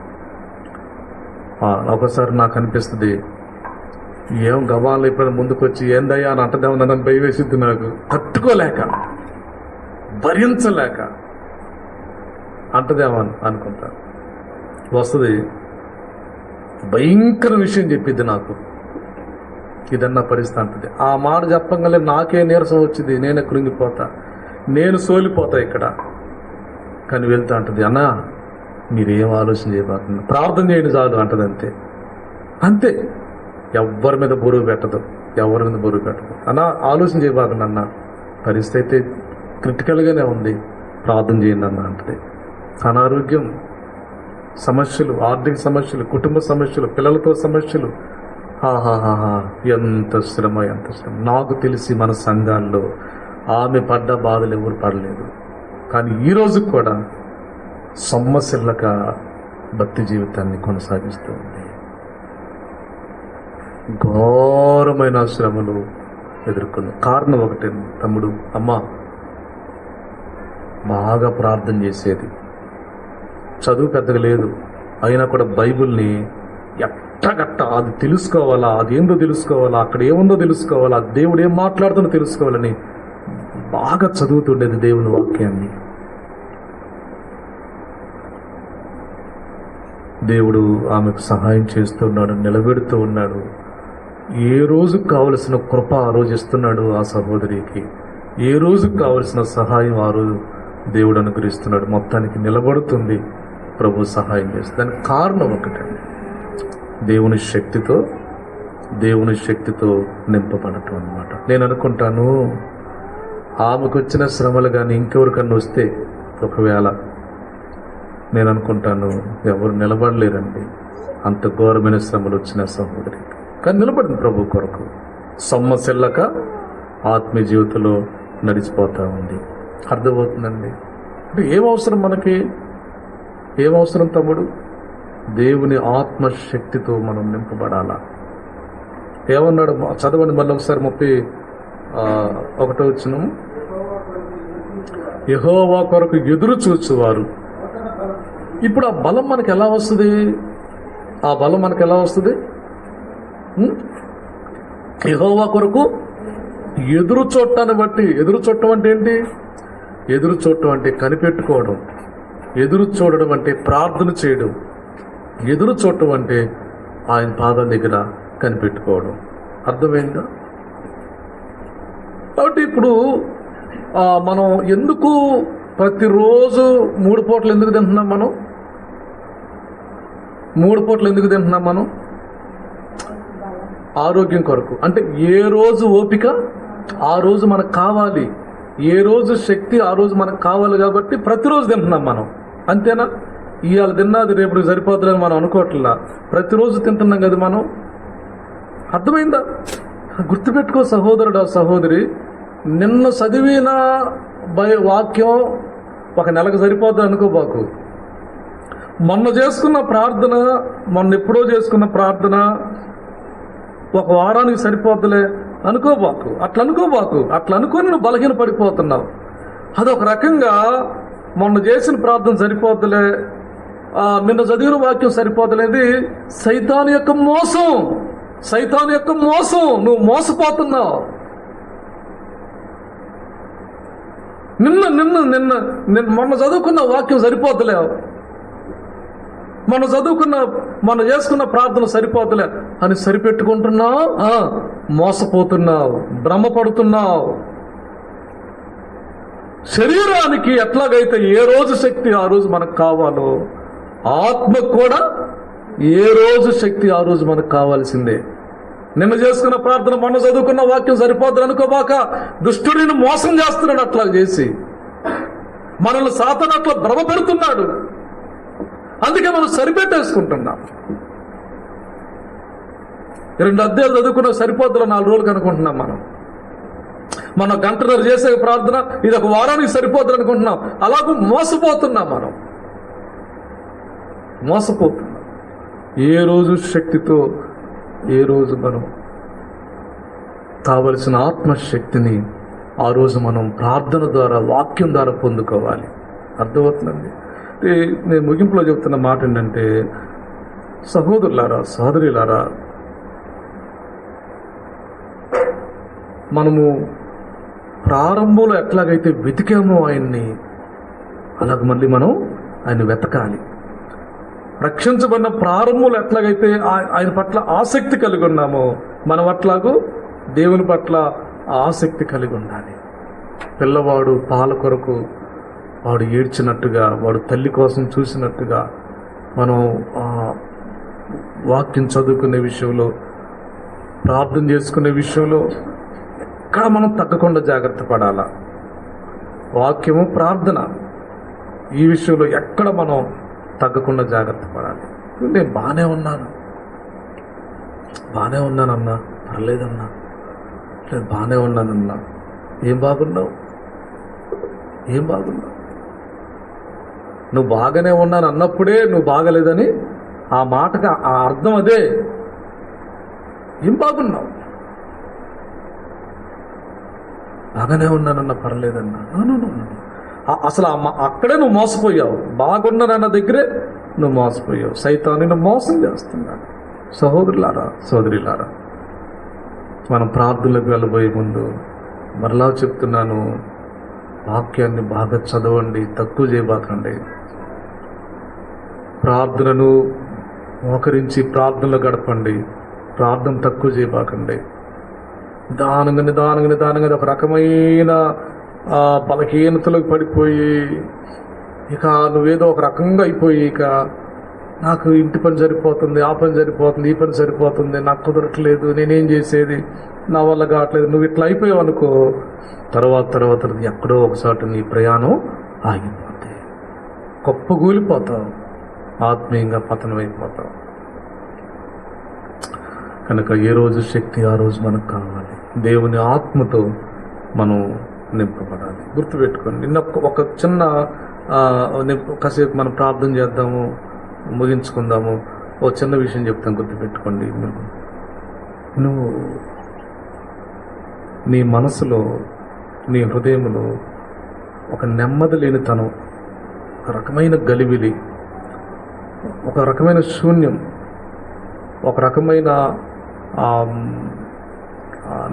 ఒకసారి నాకు అనిపిస్తుంది, ఏం గవాళ్ళు ఎప్పుడైనా ముందుకు వచ్చి ఏందయ్యా అని అంటదేమో నన్ను భయవేసిద్ది. నాకు తట్టుకోలేక భరించలేక అంటదేమో అనుకుంటా. వస్తుంది భయంకర విషయం చెప్పిద్ది నాకు, ఇదన్నా పరిస్థితి అంటది. ఆ మాట చెప్పగానే నాకే నీరసం వచ్చింది, నేనే కృంగిపోతా, నేను సోలిపోతా ఇక్కడ. కానీ వెళ్తా అంటది, అన్నా మీరేం ఆలోచన చేయబోతుంది, ప్రార్థన చేయండి చాలు అంటది. అంతే. ఎవరి మీద బరువు పెట్టదు. అన్నా ఆలోచన చేయబాకండి అన్న, పరిస్థితి అయితే క్రిటికల్గానే ఉంది, ప్రార్థన చేయండి అన్న అంటది. అనారోగ్యం సమస్యలు, ఆర్థిక సమస్యలు, కుటుంబ సమస్యలు, పిల్లలతో సమస్యలు, ఎంత శ్రమ. నాకు తెలిసి మన సంఘాల్లో ఆమె పడ్డ బాధలు ఎవరు పడలేదు. కానీ ఈరోజు కూడా సొమ్మసిల్లక భక్తి జీవితాన్ని కొనసాగిస్తూ ఉంది. ఘోరమైన శ్రమలు ఎదుర్కొంది. కారణం ఒకటే, తమ్ముడు అమ్మ బాగా ప్రార్థన చేసేది, చదువు పెద్దగా లేదు, అయినా కూడా బైబిల్ని ఎట్టగట్ట అది తెలుసుకోవాలా, అదేందో తెలుసుకోవాలా, అక్కడ ఏముందో తెలుసుకోవాలా, దేవుడు ఏం మాట్లాడుతుందో తెలుసుకోవాలని బాగా చదువుతుండేది దేవుని వాక్యాన్ని. దేవుడు ఆమెకు సహాయం చేస్తున్నాడు, నిలబెడుతూ ఉన్నాడు. ఏ రోజుకు కావలసిన కృప ఆ రోజు ఇస్తున్నాడు ఆ సహోదరికి, ఏ రోజుకు కావలసిన సహాయం ఆ రోజు దేవుడు అనుగ్రహిస్తున్నాడు, మొత్తానికి నిలబడుతుంది. ప్రభు సహాయం చేస్తుంది. దానికి కారణం ఒకటండి, దేవుని శక్తితో నింపబడటం అన్నమాట. నేను అనుకుంటాను, ఆమెకు వచ్చిన శ్రమలు కానీ ఇంకెవరికన్నా వస్తే ఒకవేళ నేను అనుకుంటాను ఎవరు నిలబడలేరండి. అంత ఘోరమైన శ్రమలు వచ్చిన సహోదరి కానీ నిలబడింది ప్రభు కొరకు. సొమ్మసిల్లక ఆత్మీయ జీవితంలో నడిచిపోతూ ఉంది. అర్థమవుతుందండి. అంటే ఏమవసరం మనకి, ఏమవసరం తమ్ముడు? దేవుని ఆత్మశక్తితో మనం నింపబడాలా. ఏమన్నాడు చదవండి మళ్ళీ ఒకసారి 31వ వచనం. యెహోవా కొరకు ఎదురు చూచువారు. ఇప్పుడు ఆ బలం మనకు ఎలా వస్తుంది? యెహోవా కొరకు ఎదురు చూడటాన్ని బట్టి. ఎదురు చూడటం అంటే ఏంటి? ఎదురు చూడటం అంటే కనిపెట్టుకోవడం, ఎదురు చూడడం అంటే ప్రార్థన చేయడం, ఎదురు చూడటం అంటే ఆయన పాదం దగ్గర కనిపెట్టుకోవడం. అర్థమైందా? కాబట్టి ఇప్పుడు మనం ఎందుకు ప్రతిరోజు 3 పూటలు ఎందుకు తింటున్నాం? మనం 3 పూటలు ఎందుకు తింటున్నాం? మనం ఆరోగ్యం కొరకు. అంటే ఏ రోజు ఓపిక ఆ రోజు మనకు కావాలి, ఏ రోజు శక్తి ఆ రోజు మనకు కావాలి కాబట్టి ప్రతిరోజు తింటున్నాం మనం. అంతేనా? ఇవాళ తిన్నది రేపు సరిపోతుందని మనం అనుకోవట్లా, ప్రతిరోజు తింటున్నాం కదా మనం. అర్థమైందా? గుర్తుపెట్టుకో సహోదరుడు, సహోదరి, నిన్న చదివిన వాక్యం ఒక నెలకు సరిపోతుంది అనుకోబాకు. మొన్న చేసుకున్న ప్రార్థన, మొన్న ఎప్పుడో చేసుకున్న ప్రార్థన ఒక వారానికి సరిపోతులే అనుకోబాకు. అట్లా అనుకొని నువ్వు బలహీన పడిపోతున్నావు. అదొక రకంగా మొన్న చేసిన ప్రార్థన సరిపోతులే, నిన్న చదివిన వాక్యం సరిపోతులేదు. సైతాను యొక్క మోసం. నువ్వు మోసపోతున్నావు. మొన్న చదువుకున్న వాక్యం సరిపోతులేవు, మొన్న చేసుకున్న ప్రార్థన సరిపోతులే అని సరిపెట్టుకుంటున్నావు. మోసపోతున్నావు, భ్రమపడుతున్నావు. శరీరానికి ఎట్లాగైతే ఏ రోజు శక్తి ఆ రోజు మనకు కావాలో, ఆత్మకు కూడా ఏ రోజు శక్తి ఆ రోజు మనకు కావాల్సిందే. నిన్న చేసుకున్న ప్రార్థన, మొన్న చదువుకున్న వాక్యం సరిపోతుంది అనుకోబాక. దుష్టుడిని మోసం చేస్తున్నాడు. అట్లా చేసి మనల్ని సాతాను అట్లా భ్రమ పెడుతున్నాడు. అందుకే మనం సరిపెట్టేసుకుంటున్నాం. 2 అధ్యాయాలు చదువుకున్న సరిపోద్దులో 4 రోజులకు అనుకుంటున్నాం మనం గంటన్నర చేసే ప్రార్థన ఇది ఒక వారానికి సరిపోద్దు అనుకుంటున్నాం. అలాగూ మోసపోతున్నాం. ఏ రోజు శక్తితో, ఏ రోజు మనం కావలసిన ఆత్మశక్తిని ఆ రోజు మనం ప్రార్థన ద్వారా, వాక్యం ద్వారా పొందుకోవాలి. అర్థమవుతుందండి. నేను ముగింపులో చెప్తున్న మాట ఏంటంటే, సహోదరులారా, సహోదరులారా, మనము ప్రారంభంలో ఎట్లాగైతే వెతికామో ఆయన్ని, అలాగ మళ్ళీ మనం ఆయన వెతకాలి. రక్షించబడిన ప్రారంభంలో ఎట్లాగైతే ఆయన పట్ల ఆసక్తి కలిగి ఉన్నామో, మనం అట్లాగూ దేవుని పట్ల ఆసక్తి కలిగి ఉండాలి. పిల్లవాడు పాల కొరకు వాడు ఏడ్చినట్టుగా, వాడు తల్లి కోసం చూసినట్టుగా మనం వాక్యం చదువుకునే విషయంలో, ప్రార్థన చేసుకునే విషయంలో ఎక్కడ మనం తగ్గకుండా జాగ్రత్త పడాలా. వాక్యము, ప్రార్థన, ఈ విషయంలో ఎక్కడ మనం తగ్గకుండా జాగ్రత్త పడాలి. నేను బాగానే ఉన్నానన్నా, పర్లేదన్నా, లేదు బాగానే ఉన్నానన్నా. ఏం బాగున్నావు? నువ్వు బాగానే ఉన్నాను అన్నప్పుడే నువ్వు బాగలేదని, ఆ మాటకి ఆ అర్థం అదే. ఏం బాగున్నావు? బాగానే ఉన్నానన్నా, పర్లేదన్నా. అసలు అక్కడే నువ్వు మోసపోయావు. బాగున్నానన్న దగ్గరే నువ్వు మోసపోయావు. సైతాను మోసం చేస్తున్నాడు. సహోదరులారా, సోదరులారా, మనం ప్రార్థనలకు వెళ్ళబోయే ముందు మరలా చెప్తున్నాను, వాక్యాన్ని బాగా చదవండి, తక్కువ చేయబాకండి. ప్రార్థనను మోకరించి ప్రార్థనలో గడపండి, ప్రార్థన తక్కువ చేయబాకండి. నిదానంగా ఒక రకమైన బలహీనతలకు పడిపోయి ఇక నువ్వేదో ఒక రకంగా అయిపోయి ఇక నాకు ఇంటి పని సరిపోతుంది, ఆ పని సరిపోతుంది, ఈ పని సరిపోతుంది, నాకు కుదరట్లేదు, నేనేం చేసేది, నా వల్ల కావట్లేదు, నువ్వు ఇట్లా అయిపోయావు అనుకో, తర్వాత ఎక్కడో ఒకసారి నీ ప్రయాణం ఆగిపోతాయి, కుప్పగూలిపోతావు, ఆత్మీయంగా పతనమైపోతావు. కనుక ఏ రోజు శక్తి ఆ రోజు మనకు కావాలి. దేవుని ఆత్మతో మనం నింపబడాలి. గుర్తుపెట్టుకోండి. నిన్న ఒక చిన్న కాసేపు మనం ప్రార్థన చేద్దాము, ముగించుకుందాము. ఓ చిన్న విషయం చెప్తాను, గుర్తుపెట్టుకోండి. నువ్వు నీ మనసులో, నీ హృదయంలో ఒక నెమ్మది లేనితనం, ఒక రకమైన గలిబిలి, ఒక రకమైన శూన్యం, ఒక రకమైన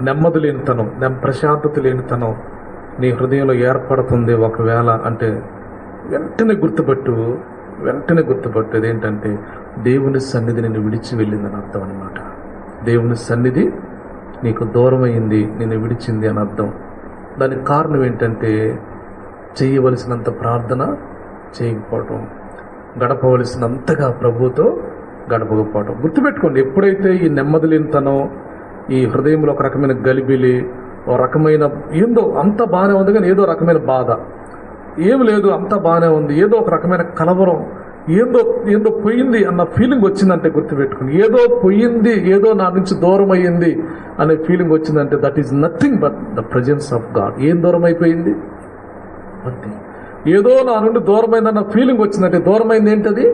నెమ్మది లేనితనం, ప్రశాంతత లేనితనం నీ హృదయంలో ఏర్పడుతుంది ఒకవేళ అంటే వెంటనే గుర్తుపట్టేది ఏంటంటే దేవుని సన్నిధి నిన్ను విడిచి వెళ్ళిందని అర్థం అనమాట. దేవుని సన్నిధి నీకు దూరమైంది, నిన్ను విడిచింది అని అర్థం. దానికి కారణం ఏంటంటే చేయవలసినంత ప్రార్థన చేయకపోవటం, గడపవలసినంతగా ప్రభువుతో గడపకపోవటం. గుర్తుపెట్టుకోండి, ఎప్పుడైతే ఈ నెమ్మది లేనితనం, ఈ హృదయంలో ఒక రకమైన గలిబిలి, ఒక రకమైన ఏందో అంత బాగానే ఉంది కానీ ఏదో రకమైన బాధ, ఏమి లేదు అంతా బాగానే ఉంది, ఏదో ఒక రకమైన కలవరం, ఏందో పోయింది అన్న ఫీలింగ్ వచ్చిందంటే గుర్తుపెట్టుకుని, ఏదో పోయింది, ఏదో నా నుంచి దూరం అయ్యింది అనే ఫీలింగ్ వచ్చిందంటే that is nothing but the presence of God. ఏం దూరం అయిపోయింది? అంతే. ఏదో నా నుండి దూరమైందన్న ఫీలింగ్ వచ్చిందంటే దూరమైంది ఏంటది?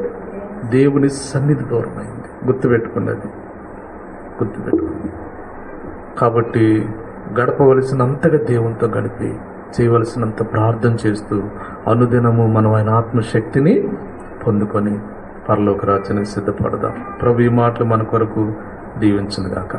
దేవుని సన్నిధి దూరమైంది. గుర్తుపెట్టుకోండి, అది గుర్తుపెట్టుకోండి. కాబట్టి గడపవలసినంతగా దేవునితో గడిపి చేయవలసినంత ప్రార్థన చేస్తూ అనుదినము మనం ఆయన ఆత్మశక్తిని పొందుకొని పరలోక రాజ్యానికి సిద్ధపడదాం. ప్రభు ఈ మాటలు మన కొరకు దీవించును గాక.